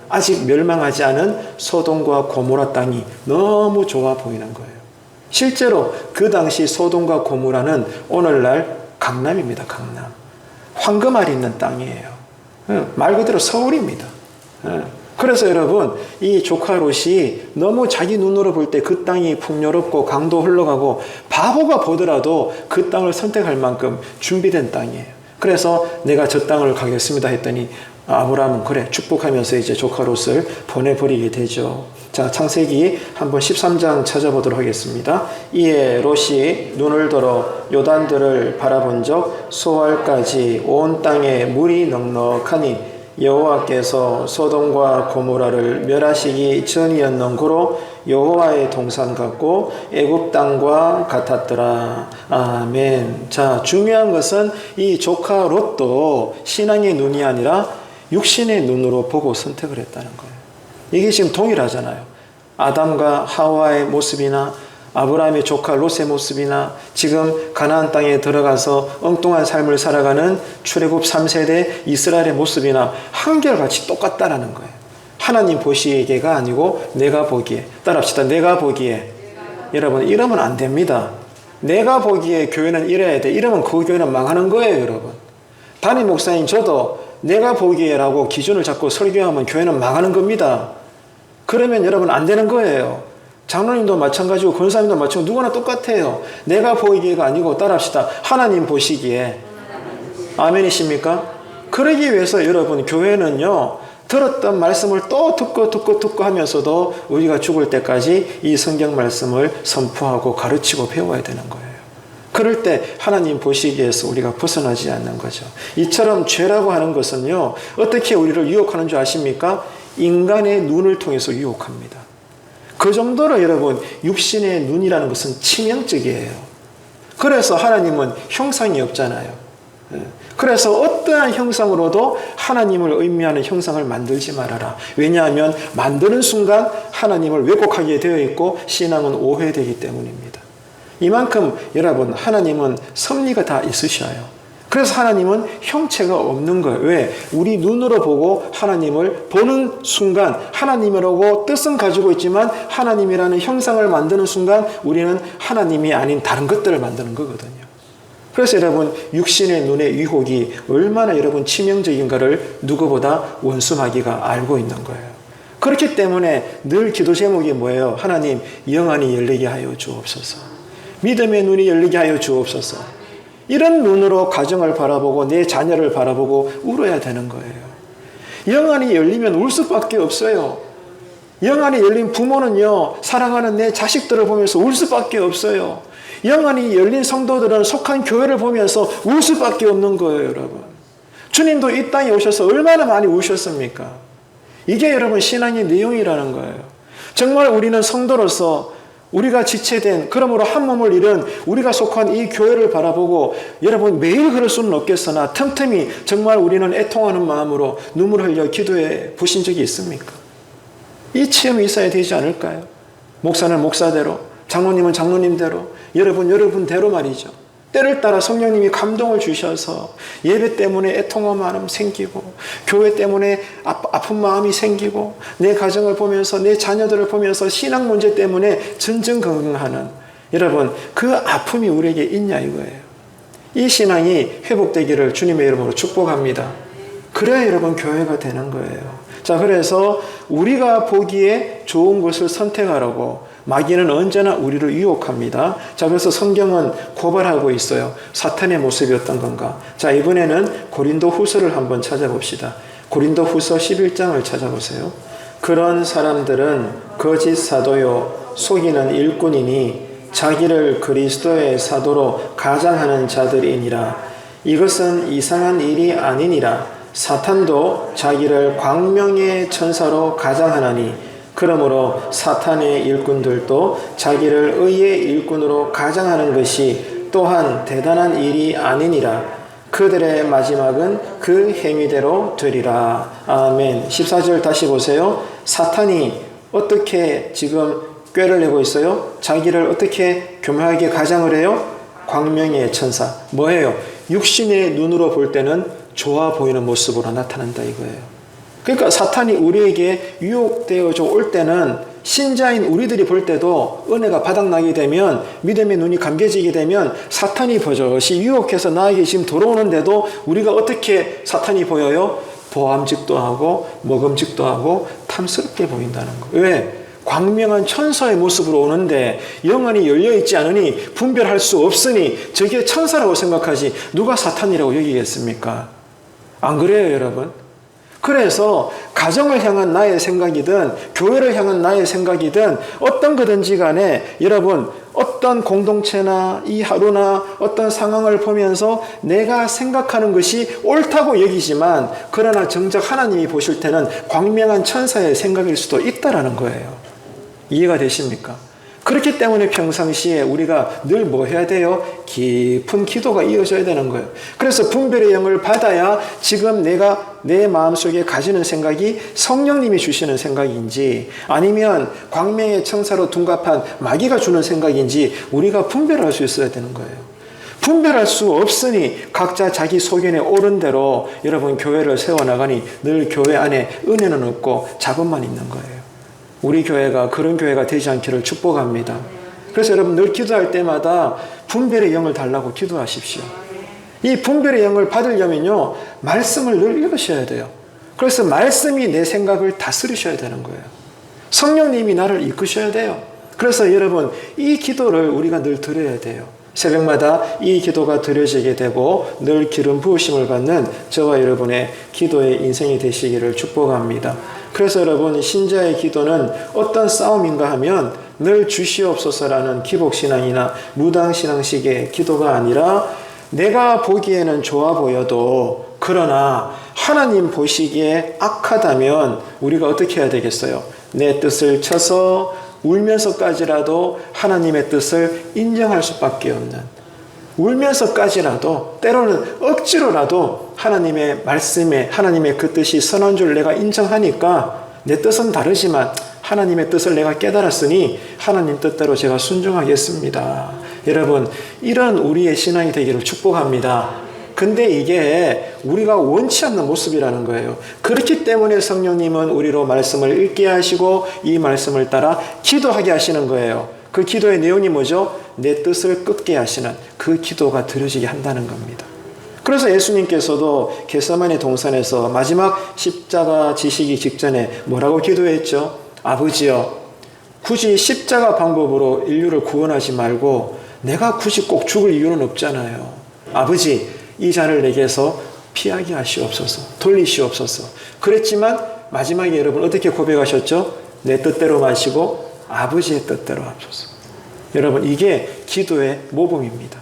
아직 멸망하지 않은 소돔과 고모라 땅이 너무 좋아 보이는 거예요. 실제로 그 당시 소돔과 고모라는 오늘날 강남입니다. 강남. 황금알이 있는 땅이에요. 말 그대로 서울입니다. 그래서 여러분, 이 조카 롯이 너무 자기 눈으로 볼 때 그 땅이 풍요롭고 강도 흘러가고 바보가 보더라도 그 땅을 선택할 만큼 준비된 땅이에요. 그래서 내가 저 땅을 가겠습니다 했더니 아브라함은 그래 축복하면서 이제 조카 롯을 보내버리게 되죠. 자, 창세기 한번 13장 찾아보도록 하겠습니다. 이에 롯이 눈을 들어 요단들을 바라본 적 소알까지 온 땅에 물이 넉넉하니 여호와께서 소돔과 고모라를 멸하시기 전이었는고로 여호와의 동산 같고 애굽 땅과 같았더라. 아멘. 자, 중요한 것은 이 조카 롯도 신앙의 눈이 아니라 육신의 눈으로 보고 선택을 했다는 거예요. 이게 지금 동일하잖아요. 아담과 하와의 모습이나 아브라함의 조카 롯의 모습이나 지금 가나안 땅에 들어가서 엉뚱한 삶을 살아가는 출애굽 3세대 이스라엘의 모습이나 한결같이 똑같다라는 거예요. 하나님 보시기에가 아니고 내가 보기에. 따라합시다. 내가 보기에. 여러분, 이러면 안 됩니다. 내가 보기에 교회는 이래야 돼. 이러면 그 교회는 망하는 거예요, 여러분. 담임 목사님, 저도 내가 보기에라고 기준을 잡고 설교하면 교회는 망하는 겁니다. 그러면 여러분 안 되는 거예요. 장로님도 마찬가지고 권사님도 마찬가지고 누구나 똑같아요. 내가 보이기가 아니고 따라합시다. 하나님 보시기에. 아멘이십니까? 그러기 위해서 여러분 교회는요, 들었던 말씀을 또 듣고 하면서도 우리가 죽을 때까지 이 성경 말씀을 선포하고 가르치고 배워야 되는 거예요. 그럴 때 하나님 보시기에서 우리가 벗어나지 않는 거죠. 이처럼 죄라고 하는 것은요, 어떻게 우리를 유혹하는 줄 아십니까? 인간의 눈을 통해서 유혹합니다. 그 정도로 여러분, 육신의 눈이라는 것은 치명적이에요. 그래서 하나님은 형상이 없잖아요. 그래서 어떠한 형상으로도 하나님을 의미하는 형상을 만들지 말아라. 왜냐하면 만드는 순간 하나님을 왜곡하게 되어 있고 신앙은 오해되기 때문입니다. 이만큼 여러분, 하나님은 섭리가 다 있으셔요. 그래서 하나님은 형체가 없는 거예요. 왜? 우리 눈으로 보고 하나님을 보는 순간 하나님이라고 뜻은 가지고 있지만 하나님이라는 형상을 만드는 순간 우리는 하나님이 아닌 다른 것들을 만드는 거거든요. 그래서 여러분, 육신의 눈의 유혹이 얼마나 여러분 치명적인가를 누구보다 원수마귀가 알고 있는 거예요. 그렇기 때문에 늘 기도 제목이 뭐예요? 하나님, 영안이 열리게 하여 주옵소서. 믿음의 눈이 열리게 하여 주옵소서. 이런 눈으로 가정을 바라보고 내 자녀를 바라보고 울어야 되는 거예요. 영안이 열리면 울 수밖에 없어요. 영안이 열린 부모는요, 사랑하는 내 자식들을 보면서 울 수밖에 없어요. 영안이 열린 성도들은 속한 교회를 보면서 울 수밖에 없는 거예요, 여러분. 주님도 이 땅에 오셔서 얼마나 많이 우셨습니까? 이게 여러분 신앙의 내용이라는 거예요. 정말 우리는 성도로서 우리가 지체된, 그러므로 한 몸을 이룬 우리가 속한 이 교회를 바라보고 여러분 매일 그럴 수는 없겠으나 틈틈이 정말 우리는 애통하는 마음으로 눈물 흘려 기도해 보신 적이 있습니까? 이 체험이 있어야 되지 않을까요? 목사는 목사대로, 장로님은 장로님대로, 여러분대로 말이죠. 때를 따라 성령님이 감동을 주셔서 예배 때문에 애통한 마음 생기고, 교회 때문에 아픈 마음이 생기고, 내 가정을 보면서 내 자녀들을 보면서 신앙 문제 때문에 전전긍긍하는, 여러분 그 아픔이 우리에게 있냐 이거예요. 이 신앙이 회복되기를 주님의 이름으로 축복합니다. 그래야 여러분 교회가 되는 거예요. 자, 그래서 우리가 보기에 좋은 것을 선택하라고 마귀는 언제나 우리를 유혹합니다. 자, 그래서 성경은 고발하고 있어요. 사탄의 모습이 어떤 건가? 자, 이번에는 고린도 후서를 한번 찾아봅시다. 고린도 후서 11장을 찾아보세요. 그런 사람들은 거짓 사도요 속이는 일꾼이니 자기를 그리스도의 사도로 가장하는 자들이니라. 이것은 이상한 일이 아니니라. 사탄도 자기를 광명의 천사로 가장하나니 그러므로 사탄의 일꾼들도 자기를 의의 일꾼으로 가장하는 것이 또한 대단한 일이 아니니라. 그들의 마지막은 그 행위대로 되리라. 아멘. 14절 다시 보세요. 사탄이 어떻게 지금 꾀를 내고 있어요? 자기를 어떻게 교묘하게 가장을 해요? 광명의 천사. 뭐예요? 육신의 눈으로 볼 때는 좋아 보이는 모습으로 나타난다 이거예요. 그러니까 사탄이 우리에게 유혹되어져 올 때는 신자인 우리들이 볼 때도 은혜가 바닥나게 되면, 믿음의 눈이 감겨지게 되면 사탄이 버젓이 유혹해서 나에게 지금 들어오는데도 우리가 어떻게 사탄이 보여요? 보암직도 하고 먹음직도 하고 탐스럽게 보인다는 거예요. 왜? 광명한 천사의 모습으로 오는데 영안이 열려있지 않으니 분별할 수 없으니 저게 천사라고 생각하지 누가 사탄이라고 여기겠습니까? 안 그래요, 여러분? 그래서 가정을 향한 나의 생각이든 교회를 향한 나의 생각이든 어떤 거든지 간에 여러분 어떤 공동체나 이 하루나 어떤 상황을 보면서 내가 생각하는 것이 옳다고 여기지만 그러나 정작 하나님이 보실 때는 광명한 천사의 생각일 수도 있다라는 거예요. 이해가 되십니까? 그렇기 때문에 평상시에 우리가 늘 뭐 해야 돼요? 깊은 기도가 이어져야 되는 거예요. 그래서 분별의 영을 받아야 지금 내가 내 마음속에 가지는 생각이 성령님이 주시는 생각인지 아니면 광명의 천사로 둔갑한 마귀가 주는 생각인지 우리가 분별할 수 있어야 되는 거예요. 분별할 수 없으니 각자 자기 소견에 옳은 대로 여러분 교회를 세워나가니 늘 교회 안에 은혜는 없고 잡음만 있는 거예요. 우리 교회가 그런 교회가 되지 않기를 축복합니다. 그래서 여러분 늘 기도할 때마다 분별의 영을 달라고 기도하십시오. 이 분별의 영을 받으려면요 말씀을 늘 읽으셔야 돼요. 그래서 말씀이 내 생각을 다스리셔야 되는 거예요. 성령님이 나를 이끄셔야 돼요. 그래서 여러분 이 기도를 우리가 늘 드려야 돼요. 새벽마다 이 기도가 드려지게 되고 늘 기름 부으심을 받는 저와 여러분의 기도의 인생이 되시기를 축복합니다. 그래서 여러분 신자의 기도는 어떤 싸움인가 하면 늘 주시옵소서라는 기복신앙이나 무당신앙식의 기도가 아니라 내가 보기에는 좋아 보여도 그러나 하나님 보시기에 악하다면 우리가 어떻게 해야 되겠어요? 내 뜻을 쳐서 울면서까지라도 하나님의 뜻을 인정할 수밖에 없는, 울면서까지라도 때로는 억지로라도 하나님의 말씀에 하나님의 그 뜻이 선한 줄 내가 인정하니까 내 뜻은 다르지만 하나님의 뜻을 내가 깨달았으니 하나님 뜻대로 제가 순종하겠습니다. 여러분 이런 우리의 신앙이 되기를 축복합니다. 근데 이게 우리가 원치 않는 모습이라는 거예요. 그렇기 때문에 성령님은 우리로 말씀을 읽게 하시고 이 말씀을 따라 기도하게 하시는 거예요. 그 기도의 내용이 뭐죠? 내 뜻을 끄게 하시는 그 기도가 드려지게 한다는 겁니다. 그래서 예수님께서도 겟세마네 동산에서 마지막 십자가 지시기 직전에 뭐라고 기도했죠? 아버지여, 굳이 십자가 방법으로 인류를 구원하지 말고 내가 굳이 꼭 죽을 이유는 없잖아요. 아버지, 이 잔을 내게서 피하게 하시옵소서, 돌리시옵소서. 그랬지만 마지막에 여러분 어떻게 고백하셨죠? 내 뜻대로 마시고 아버지의 뜻대로 하소서. 여러분, 이게 기도의 모범입니다.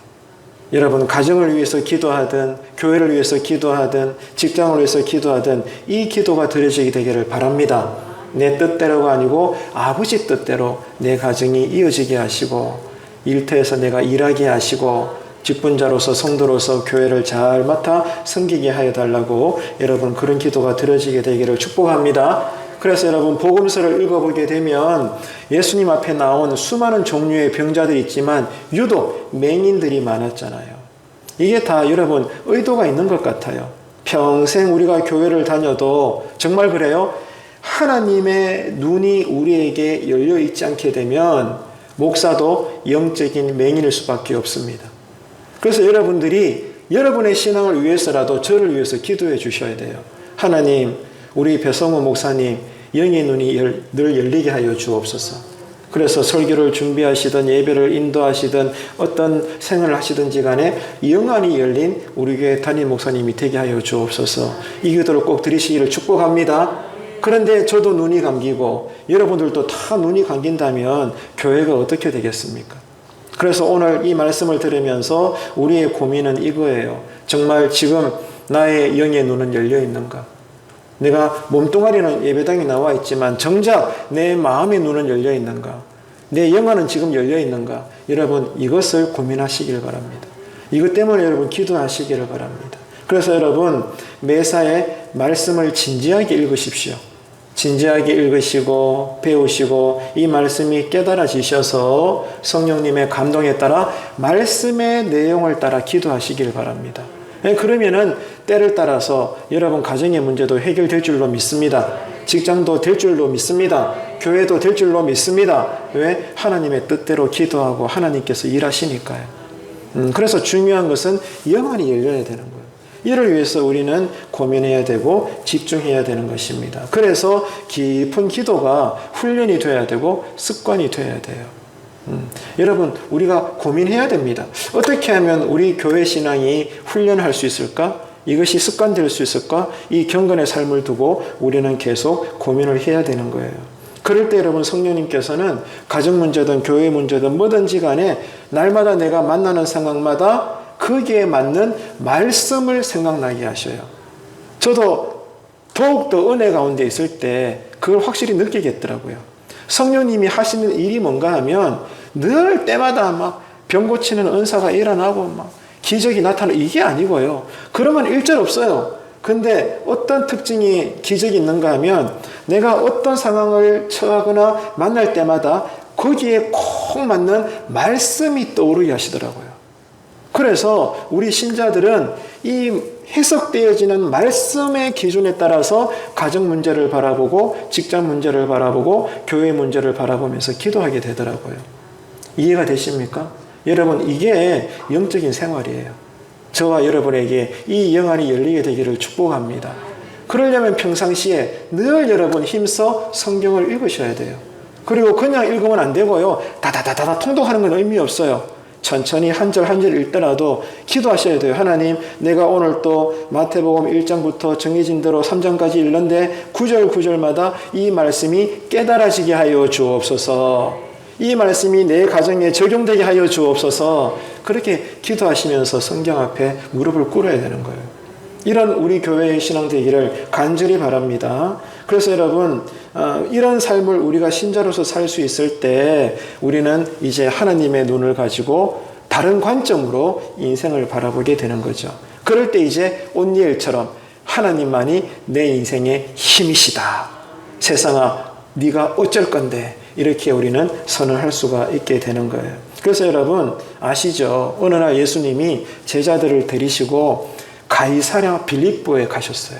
여러분, 가정을 위해서 기도하든 교회를 위해서 기도하든 직장을 위해서 기도하든 이 기도가 드려지게 되기를 바랍니다. 내 뜻대로가 아니고 아버지 뜻대로 내 가정이 이어지게 하시고, 일터에서 내가 일하게 하시고, 직분자로서 성도로서 교회를 잘 맡아 섬기게 하여 달라고 여러분 그런 기도가 드려지게 되기를 축복합니다. 그래서 여러분 복음서를 읽어보게 되면 예수님 앞에 나온 수많은 종류의 병자들이 있지만 유독 맹인들이 많았잖아요. 이게 다 여러분 의도가 있는 것 같아요. 평생 우리가 교회를 다녀도 정말 그래요. 하나님의 눈이 우리에게 열려 있지 않게 되면 목사도 영적인 맹인일 수밖에 없습니다. 그래서 여러분들이 여러분의 신앙을 위해서라도 저를 위해서 기도해 주셔야 돼요. 하나님, 우리 배성호 목사님 영의 눈이 늘 열리게 하여 주옵소서. 그래서 설교를 준비하시든 예배를 인도하시든 어떤 생활을 하시든지 간에 영안이 열린 우리 교회 담임 목사님이 되게 하여 주옵소서. 이 기도를 꼭 드리시기를 축복합니다. 그런데 저도 눈이 감기고 여러분들도 다 눈이 감긴다면 교회가 어떻게 되겠습니까? 그래서 오늘 이 말씀을 들으면서 우리의 고민은 이거예요. 정말 지금 나의 영의 눈은 열려 있는가? 내가 몸뚱아리는 예배당에 나와 있지만 정작 내 마음의 눈은 열려 있는가? 내 영혼은 지금 열려 있는가? 여러분 이것을 고민하시길 바랍니다. 이것 때문에 여러분 기도하시기를 바랍니다. 그래서 여러분 매사에 말씀을 진지하게 읽으십시오. 진지하게 읽으시고 배우시고 이 말씀이 깨달아지셔서 성령님의 감동에 따라 말씀의 내용을 따라 기도하시길 바랍니다. 그러면은 때를 따라서 여러분 가정의 문제도 해결될 줄로 믿습니다. 직장도 될 줄로 믿습니다. 교회도 될 줄로 믿습니다. 왜? 하나님의 뜻대로 기도하고 하나님께서 일하시니까요. 그래서 중요한 것은 영안이 열려야 되는 거예요. 이를 위해서 우리는 고민해야 되고 집중해야 되는 것입니다. 그래서 깊은 기도가 훈련이 돼야 되고 습관이 돼야 돼요. 여러분 우리가 고민해야 됩니다. 어떻게 하면 우리 교회 신앙이 훈련할 수 있을까? 이것이 습관될 수 있을까? 이 경건의 삶을 두고 우리는 계속 고민을 해야 되는 거예요. 그럴 때 여러분 성령님께서는 가정 문제든 교회 문제든 뭐든지 간에 날마다 내가 만나는 상황마다 거기에 맞는 말씀을 생각나게 하셔요. 저도 더욱더 은혜 가운데 있을 때 그걸 확실히 느끼겠더라고요. 성령님이 하시는 일이 뭔가 하면 늘 때마다 막 병 고치는 은사가 일어나고 막 기적이 나타나고 이게 아니고요. 그러면 일절 없어요. 근데 어떤 특징이 기적이 있는가 하면 내가 어떤 상황을 처하거나 만날 때마다 거기에 꼭 맞는 말씀이 떠오르게 하시더라고요. 그래서 우리 신자들은 이 해석되어지는 말씀의 기준에 따라서 가정 문제를 바라보고 직장 문제를 바라보고 교회 문제를 바라보면서 기도하게 되더라고요. 이해가 되십니까? 여러분 이게 영적인 생활이에요. 저와 여러분에게 이 영안이 열리게 되기를 축복합니다. 그러려면 평상시에 늘 여러분 힘써 성경을 읽으셔야 돼요. 그리고 그냥 읽으면 안 되고요. 다다다다다 통독하는 건 의미 없어요. 천천히 한 절 한 절 읽더라도 기도하셔야 돼요. 하나님, 내가 오늘 또 마태복음 1장부터 정해진 대로 3장까지 읽는데 9절 9절마다 이 말씀이 깨달아지게 하여 주옵소서. 이 말씀이 내 가정에 적용되게 하여 주옵소서. 그렇게 기도하시면서 성경 앞에 무릎을 꿇어야 되는 거예요. 이런 우리 교회의 신앙 되기를 간절히 바랍니다. 그래서 여러분 이런 삶을 우리가 신자로서 살 수 있을 때 우리는 이제 하나님의 눈을 가지고 다른 관점으로 인생을 바라보게 되는 거죠. 그럴 때 이제 온니엘처럼 하나님만이 내 인생의 힘이시다. 세상아 네가 어쩔 건데 이렇게 우리는 선언할 수가 있게 되는 거예요. 그래서 여러분 아시죠? 어느 날 예수님이 제자들을 데리시고 가이사랴 빌립보에 가셨어요.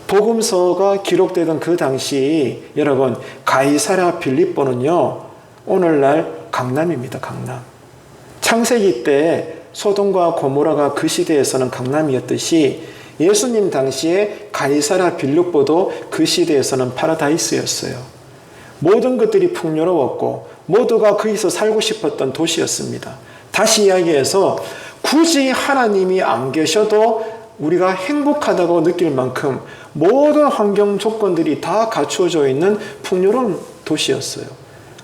복음서가 기록되던 그 당시 여러분 가이사랴 빌립보는요 오늘날 강남입니다. 강남. 창세기 때 소돔과 고모라가 그 시대에서는 강남이었듯이 예수님 당시에 가이사랴 빌립보도 그 시대에서는 파라다이스였어요. 모든 것들이 풍요로웠고 모두가 거기서 살고 싶었던 도시였습니다. 다시 이야기해서 굳이 하나님이 안 계셔도 우리가 행복하다고 느낄 만큼 모든 환경 조건들이 다 갖추어져 있는 풍요로운 도시였어요.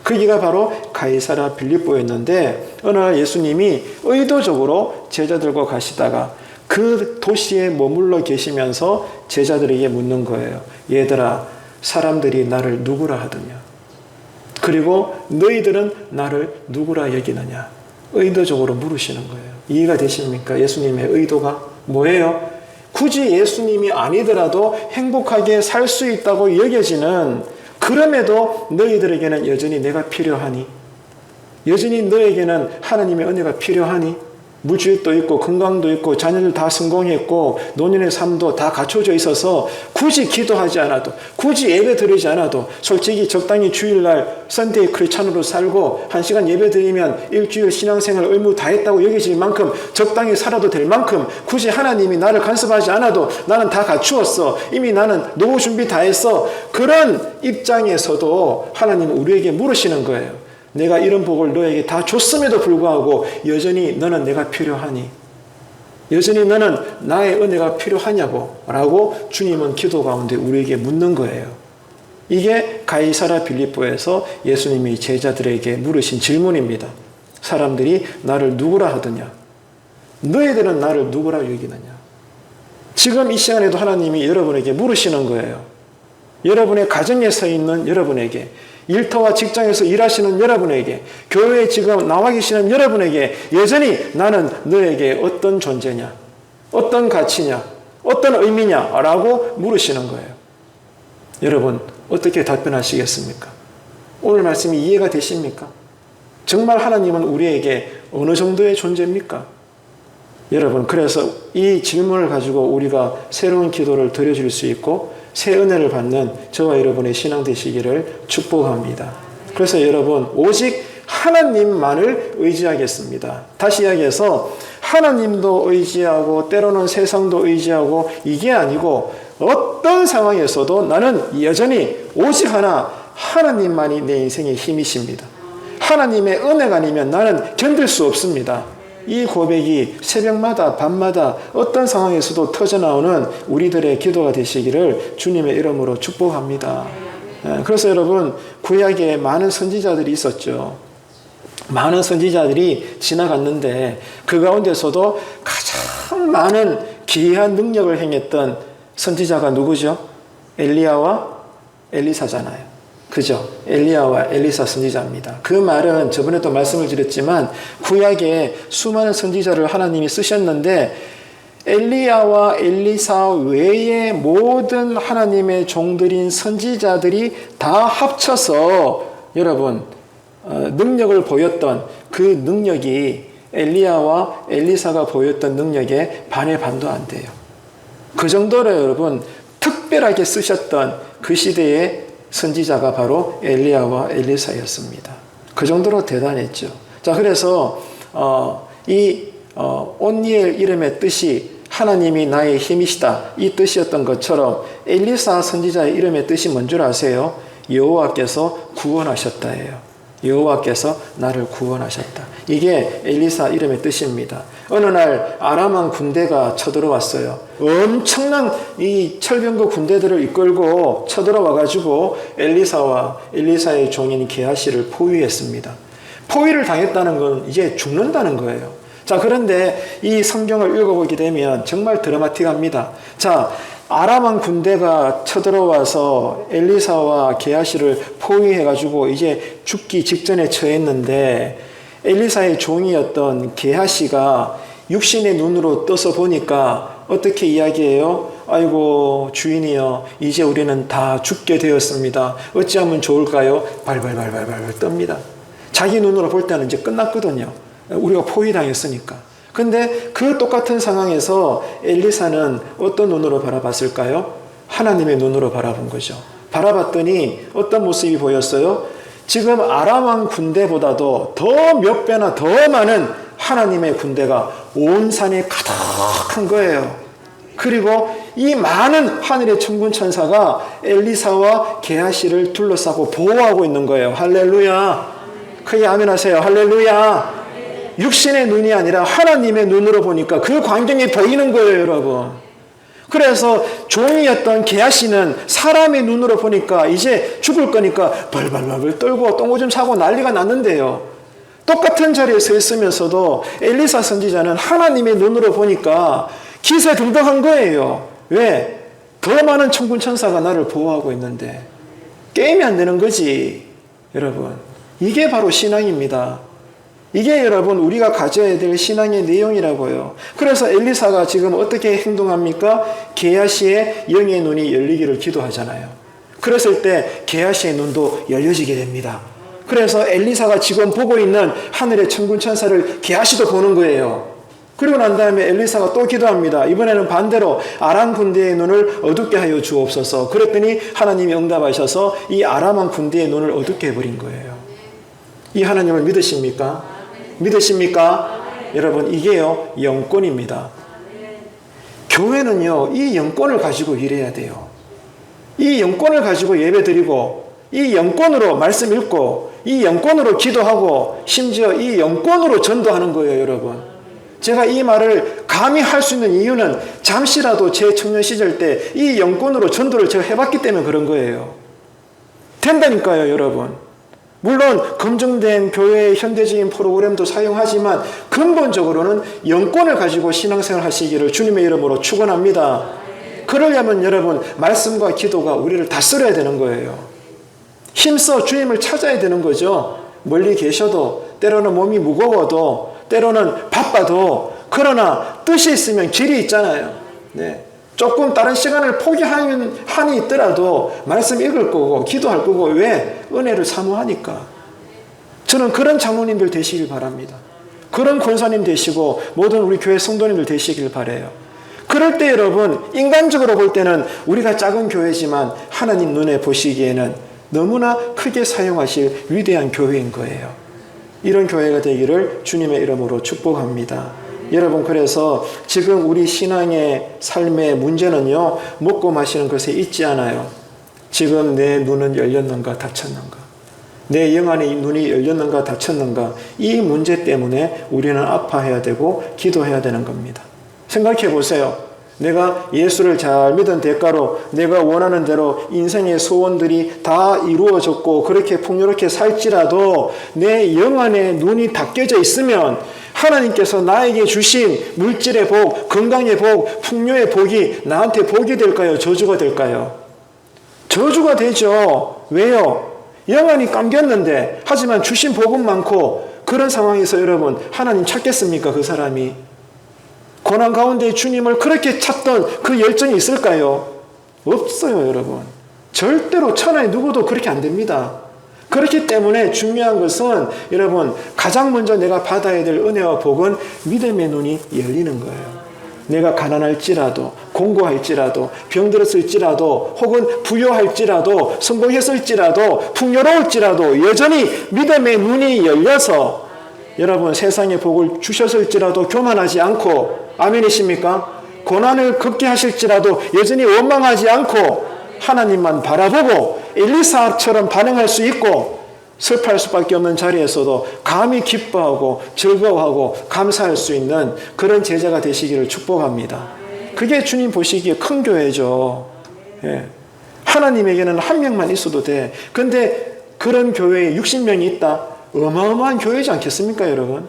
거기가 바로 가이사랴 빌립보였는데 어느 날 예수님이 의도적으로 제자들과 가시다가 그 도시에 머물러 계시면서 제자들에게 묻는 거예요. 얘들아, 사람들이 나를 누구라 하더냐? 그리고 너희들은 나를 누구라 여기느냐? 의도적으로 물으시는 거예요. 이해가 되십니까? 예수님의 의도가 뭐예요? 굳이 예수님이 아니더라도 행복하게 살 수 있다고 여겨지는, 그럼에도 너희들에게는 여전히 내가 필요하니? 여전히 너에게는 하나님의 은혜가 필요하니? 물질도 있고 건강도 있고 자녀들 다 성공했고 노년의 삶도 다 갖춰져 있어서 굳이 기도하지 않아도, 굳이 예배 드리지 않아도, 솔직히 적당히 주일날 선데이 크리스찬으로 살고 1시간 예배 드리면 일주일 신앙생활 의무 다 했다고 여겨질 만큼 적당히 살아도 될 만큼 굳이 하나님이 나를 간섭하지 않아도 나는 다 갖추었어, 이미 나는 노후 준비 다 했어, 그런 입장에서도 하나님은 우리에게 물으시는 거예요. 내가 이런 복을 너에게 다 줬음에도 불구하고 여전히 너는 내가 필요하니? 여전히 너는 나의 은혜가 필요하냐고 라고 주님은 기도 가운데 우리에게 묻는 거예요. 이게 가이사랴 빌립보에서 예수님이 제자들에게 물으신 질문입니다. 사람들이 나를 누구라 하더냐? 너희들은 나를 누구라 여기느냐? 지금 이 시간에도 하나님이 여러분에게 물으시는 거예요. 여러분의 가정에 서 있는 여러분에게, 일터와 직장에서 일하시는 여러분에게, 교회에 지금 나와 계시는 여러분에게 여전히 나는 너에게 어떤 존재냐, 어떤 가치냐, 어떤 의미냐 라고 물으시는 거예요. 여러분 어떻게 답변하시겠습니까? 오늘 말씀이 이해가 되십니까? 정말 하나님은 우리에게 어느 정도의 존재입니까? 여러분, 그래서 이 질문을 가지고 우리가 새로운 기도를 드려줄 수 있고 새 은혜를 받는 저와 여러분의 신앙 되시기를 축복합니다. 그래서 여러분, 오직 하나님만을 의지하겠습니다. 다시 이야기해서 하나님도 의지하고 때로는 세상도 의지하고, 이게 아니고 어떤 상황에서도 나는 여전히 오직 하나, 하나님만이 내 인생의 힘이십니다. 하나님의 은혜가 아니면 나는 견딜 수 없습니다. 이 고백이 새벽마다 밤마다 어떤 상황에서도 터져나오는 우리들의 기도가 되시기를 주님의 이름으로 축복합니다. 그래서 여러분, 구약에 많은 선지자들이 있었죠. 많은 선지자들이 지나갔는데 그 가운데서도 가장 많은 기이한 능력을 행했던 선지자가 누구죠? 엘리야와 엘리사잖아요. 그죠? 엘리야와 엘리사 선지자입니다. 그 말은 저번에도 말씀을 드렸지만 구약에 수많은 선지자를 하나님이 쓰셨는데 엘리야와 엘리사 외의 모든 하나님의 종들인 선지자들이 다 합쳐서 여러분 능력을 보였던 그 능력이 엘리야와 엘리사가 보였던 능력의 반의 반도 안 돼요. 그 정도로 여러분 특별하게 쓰셨던 그 시대의 선지자가 바로 엘리야와 엘리사였습니다. 그 정도로 대단했죠. 자, 그래서 온니엘 이름의 뜻이 하나님이 나의 힘이시다, 이 뜻이었던 것처럼 엘리사 선지자의 이름의 뜻이 뭔 줄 아세요? 여호와께서 구원하셨다예요. 여호와께서 나를 구원하셨다. 이게 엘리사 이름의 뜻입니다. 어느 날 아람왕 군대가 쳐들어왔어요. 엄청난 이 철병거 군대들을 이끌고 쳐들어와가지고 엘리사와 엘리사의 종인 게하시를 포위했습니다. 포위를 당했다는 건 이제 죽는다는 거예요. 자, 그런데 이 성경을 읽어보게 되면 정말 드라마틱합니다. 자, 아람왕 군대가 쳐들어와서 엘리사와 게하시를 포위해가지고 이제 죽기 직전에 처했는데 엘리사의 종이었던 게하시가 육신의 눈으로 떠서 보니까 어떻게 이야기해요? 아이고 주인이여, 이제 우리는 다 죽게 되었습니다. 어찌하면 좋을까요? 발발발발발 떱니다. 자기 눈으로 볼 때는 이제 끝났거든요. 우리가 포위당했으니까. 근데 그 똑같은 상황에서 엘리사는 어떤 눈으로 바라봤을까요? 하나님의 눈으로 바라본 거죠. 바라봤더니 어떤 모습이 보였어요? 지금 아람왕 군대보다도 더 몇 배나 더 많은 하나님의 군대가 온 산에 가득한 거예요. 그리고 이 많은 하늘의 천군 천사가 엘리사와 게하시를 둘러싸고 보호하고 있는 거예요. 할렐루야. 크게 아멘 하세요. 할렐루야. 육신의 눈이 아니라 하나님의 눈으로 보니까 그 광경이 보이는 거예요, 여러분. 그래서 종이었던 게하시는 사람의 눈으로 보니까 이제 죽을 거니까 벌벌벌 떨고 똥오줌 싸고 난리가 났는데요. 똑같은 자리에 서 있으면서도 엘리사 선지자는 하나님의 눈으로 보니까 기세등등한 거예요. 왜? 더 많은 천군 천사가 나를 보호하고 있는데 게임이 안 되는 거지. 여러분, 이게 바로 신앙입니다. 이게 여러분 우리가 가져야 될 신앙의 내용이라고요. 그래서 엘리사가 지금 어떻게 행동합니까? 게하시의 영의 눈이 열리기를 기도하잖아요. 그랬을 때 게하시의 눈도 열려지게 됩니다. 그래서 엘리사가 지금 보고 있는 하늘의 천군 천사를 게하시도 보는 거예요. 그리고 난 다음에 엘리사가 또 기도합니다. 이번에는 반대로 아람 군대의 눈을 어둡게 하여 주옵소서. 그랬더니 하나님이 응답하셔서 이 아람한 군대의 눈을 어둡게 해버린 거예요. 이 하나님을 믿으십니까? 믿으십니까? 여러분, 이게요 영권입니다. 교회는요 이 영권을 가지고 일해야 돼요. 이 영권을 가지고 예배드리고 이 영권으로 말씀 읽고 이 영권으로 기도하고 심지어 이 영권으로 전도하는 거예요, 여러분. 제가 이 말을 감히 할 수 있는 이유는 잠시라도 제 청년 시절 때 이 영권으로 전도를 제가 해봤기 때문에 그런 거예요. 된다니까요, 여러분. 물론 검증된 교회의 현대적인 프로그램도 사용하지만 근본적으로는 영권을 가지고 신앙생활 하시기를 주님의 이름으로 축원합니다. 그러려면 여러분 말씀과 기도가 우리를 다스려야 되는 거예요. 힘써 주님을 찾아야 되는 거죠. 멀리 계셔도 때로는 몸이 무거워도 때로는 바빠도 그러나 뜻이 있으면 길이 있잖아요. 네. 조금 다른 시간을 포기한이 있더라도 말씀 읽을 거고 기도할 거고 왜? 은혜를 사모하니까. 저는 그런 장로님들 되시길 바랍니다. 그런 권사님 되시고 모든 우리 교회 성도님들 되시길 바라요. 그럴 때 여러분 인간적으로 볼 때는 우리가 작은 교회지만 하나님 눈에 보시기에는 너무나 크게 사용하실 위대한 교회인 거예요. 이런 교회가 되기를 주님의 이름으로 축복합니다. 여러분, 그래서 지금 우리 신앙의 삶의 문제는요 먹고 마시는 것에 있지 않아요. 지금 내 눈은 열렸는가 닫혔는가, 내 영 안의 눈이 열렸는가 닫혔는가, 이 문제 때문에 우리는 아파해야 되고 기도해야 되는 겁니다. 생각해 보세요. 내가 예수를 잘 믿은 대가로 내가 원하는 대로 인생의 소원들이 다 이루어졌고 그렇게 풍요롭게 살지라도 내 영 안에 눈이 닫혀져 있으면 하나님께서 나에게 주신 물질의 복, 건강의 복, 풍요의 복이 나한테 복이 될까요? 저주가 될까요? 저주가 되죠. 왜요? 영안이 감겼는데 하지만 주신 복은 많고 그런 상황에서 여러분 하나님 찾겠습니까? 그 사람이 고난 가운데 주님을 그렇게 찾던 그 열정이 있을까요? 없어요, 여러분. 절대로 천하의 누구도 그렇게 안 됩니다. 그렇기 때문에 중요한 것은 여러분 가장 먼저 내가 받아야 될 은혜와 복은 믿음의 눈이 열리는 거예요. 내가 가난할지라도 공고할지라도 병들었을지라도 혹은 부유할지라도 성공했을지라도 풍요로울지라도 여전히 믿음의 눈이 열려서 여러분 세상의 복을 주셨을지라도 교만하지 않고 아멘이십니까? 고난을 겪게 하실지라도 여전히 원망하지 않고 하나님만 바라보고 엘리사처럼 반응할 수 있고 슬퍼할 수밖에 없는 자리에서도 감히 기뻐하고 즐거워하고 감사할 수 있는 그런 제자가 되시기를 축복합니다. 그게 주님 보시기에 큰 교회죠. 예. 하나님에게는 한 명만 있어도 돼. 근데 그런 교회에 60명이 있다? 어마어마한 교회지 않겠습니까, 여러분?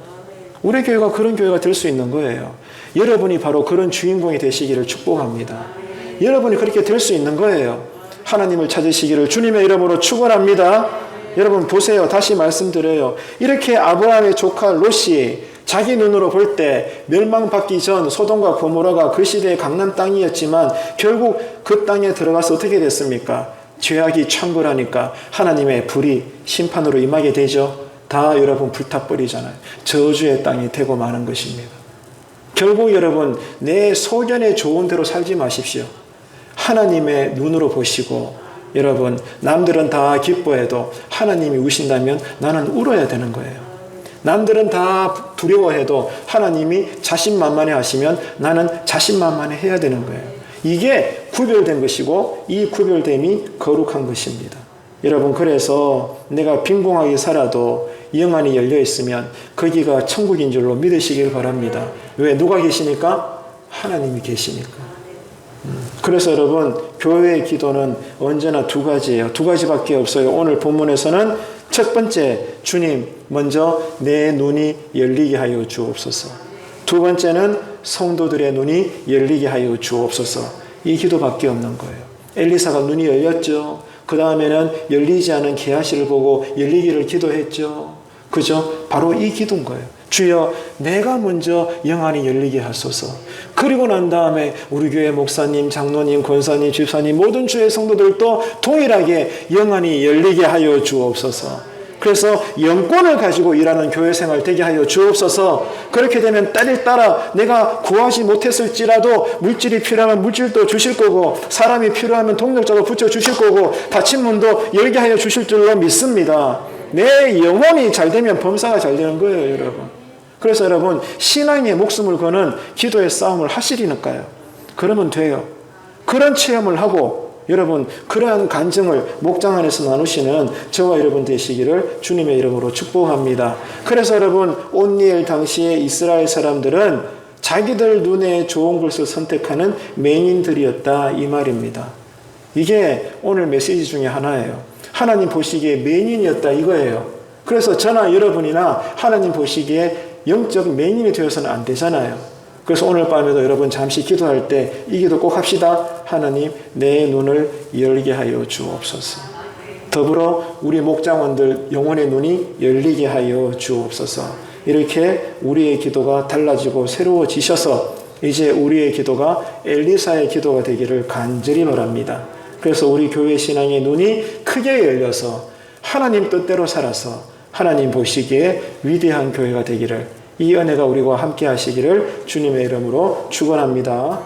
우리 교회가 그런 교회가 될 수 있는 거예요. 여러분이 바로 그런 주인공이 되시기를 축복합니다. 여러분이 그렇게 될 수 있는 거예요. 하나님을 찾으시기를 주님의 이름으로 축원합니다. 여러분 보세요. 다시 말씀드려요. 이렇게 아브라함의 조카 롯이 자기 눈으로 볼 때 멸망받기 전 소돔과 고모라가 그 시대의 강남 땅이었지만 결국 그 땅에 들어가서 어떻게 됐습니까? 죄악이 창궐하니까 하나님의 불이 심판으로 임하게 되죠. 다 여러분 불타버리잖아요. 저주의 땅이 되고 마는 것입니다. 결국 여러분 내 소견에 좋은 대로 살지 마십시오. 하나님의 눈으로 보시고 여러분 남들은 다 기뻐해도 하나님이 우신다면 나는 울어야 되는 거예요. 남들은 다 두려워해도 하나님이 자신만만해 하시면 나는 자신만만해 해야 되는 거예요. 이게 구별된 것이고 이 구별됨이 거룩한 것입니다. 여러분 그래서 내가 빈궁하게 살아도 영안이 열려 있으면 거기가 천국인 줄로 믿으시길 바랍니다. 왜? 누가 계시니까? 하나님이 계시니까. 그래서 여러분, 교회의 기도는 언제나 두 가지예요. 두 가지밖에 없어요. 오늘 본문에서는 첫 번째, 주님 먼저 내 눈이 열리게 하여 주옵소서. 두 번째는 성도들의 눈이 열리게 하여 주옵소서. 이 기도밖에 없는 거예요. 엘리사가 눈이 열렸죠. 그 다음에는 열리지 않은 게하시를 보고 열리기를 기도했죠. 그죠? 바로 이 기도인 거예요. 주여, 내가 먼저 영안이 열리게 하소서. 그리고 난 다음에 우리 교회 목사님, 장로님, 권사님, 집사님, 모든 주의 성도들도 동일하게 영안이 열리게 하여 주옵소서. 그래서 영권을 가지고 일하는 교회 생활 되게 하여 주옵소서. 그렇게 되면 딸을 따라 내가 구하지 못했을지라도 물질이 필요하면 물질도 주실 거고, 사람이 필요하면 동력자도 붙여주실 거고, 닫힌 문도 열게 하여 주실 줄로 믿습니다. 내 영혼이 잘 되면 범사가 잘 되는 거예요, 여러분. 그래서 여러분, 신앙의 목숨을 거는 기도의 싸움을 하시리니까요. 그러면 돼요. 그런 체험을 하고 여러분, 그러한 간증을 목장 안에서 나누시는 저와 여러분 되시기를 주님의 이름으로 축복합니다. 그래서 여러분, 온니엘 당시의 이스라엘 사람들은 자기들 눈에 좋은 것을 선택하는 맹인들이었다, 이 말입니다. 이게 오늘 메시지 중에 하나예요. 하나님 보시기에 맹인이었다, 이거예요. 그래서 저나 여러분이나 하나님 보시기에 영적 맹인이 되어서는 안 되잖아요. 그래서 오늘 밤에도 여러분 잠시 기도할 때 이 기도 꼭 합시다. 하나님, 내 눈을 열게 하여 주옵소서. 더불어 우리 목장원들 영혼의 눈이 열리게 하여 주옵소서. 이렇게 우리의 기도가 달라지고 새로워지셔서 이제 우리의 기도가 엘리사의 기도가 되기를 간절히 바랍니다. 그래서 우리 교회 신앙의 눈이 크게 열려서 하나님 뜻대로 살아서 하나님 보시기에 위대한 교회가 되기를, 이 은혜가 우리와 함께 하시기를 주님의 이름으로 축원합니다.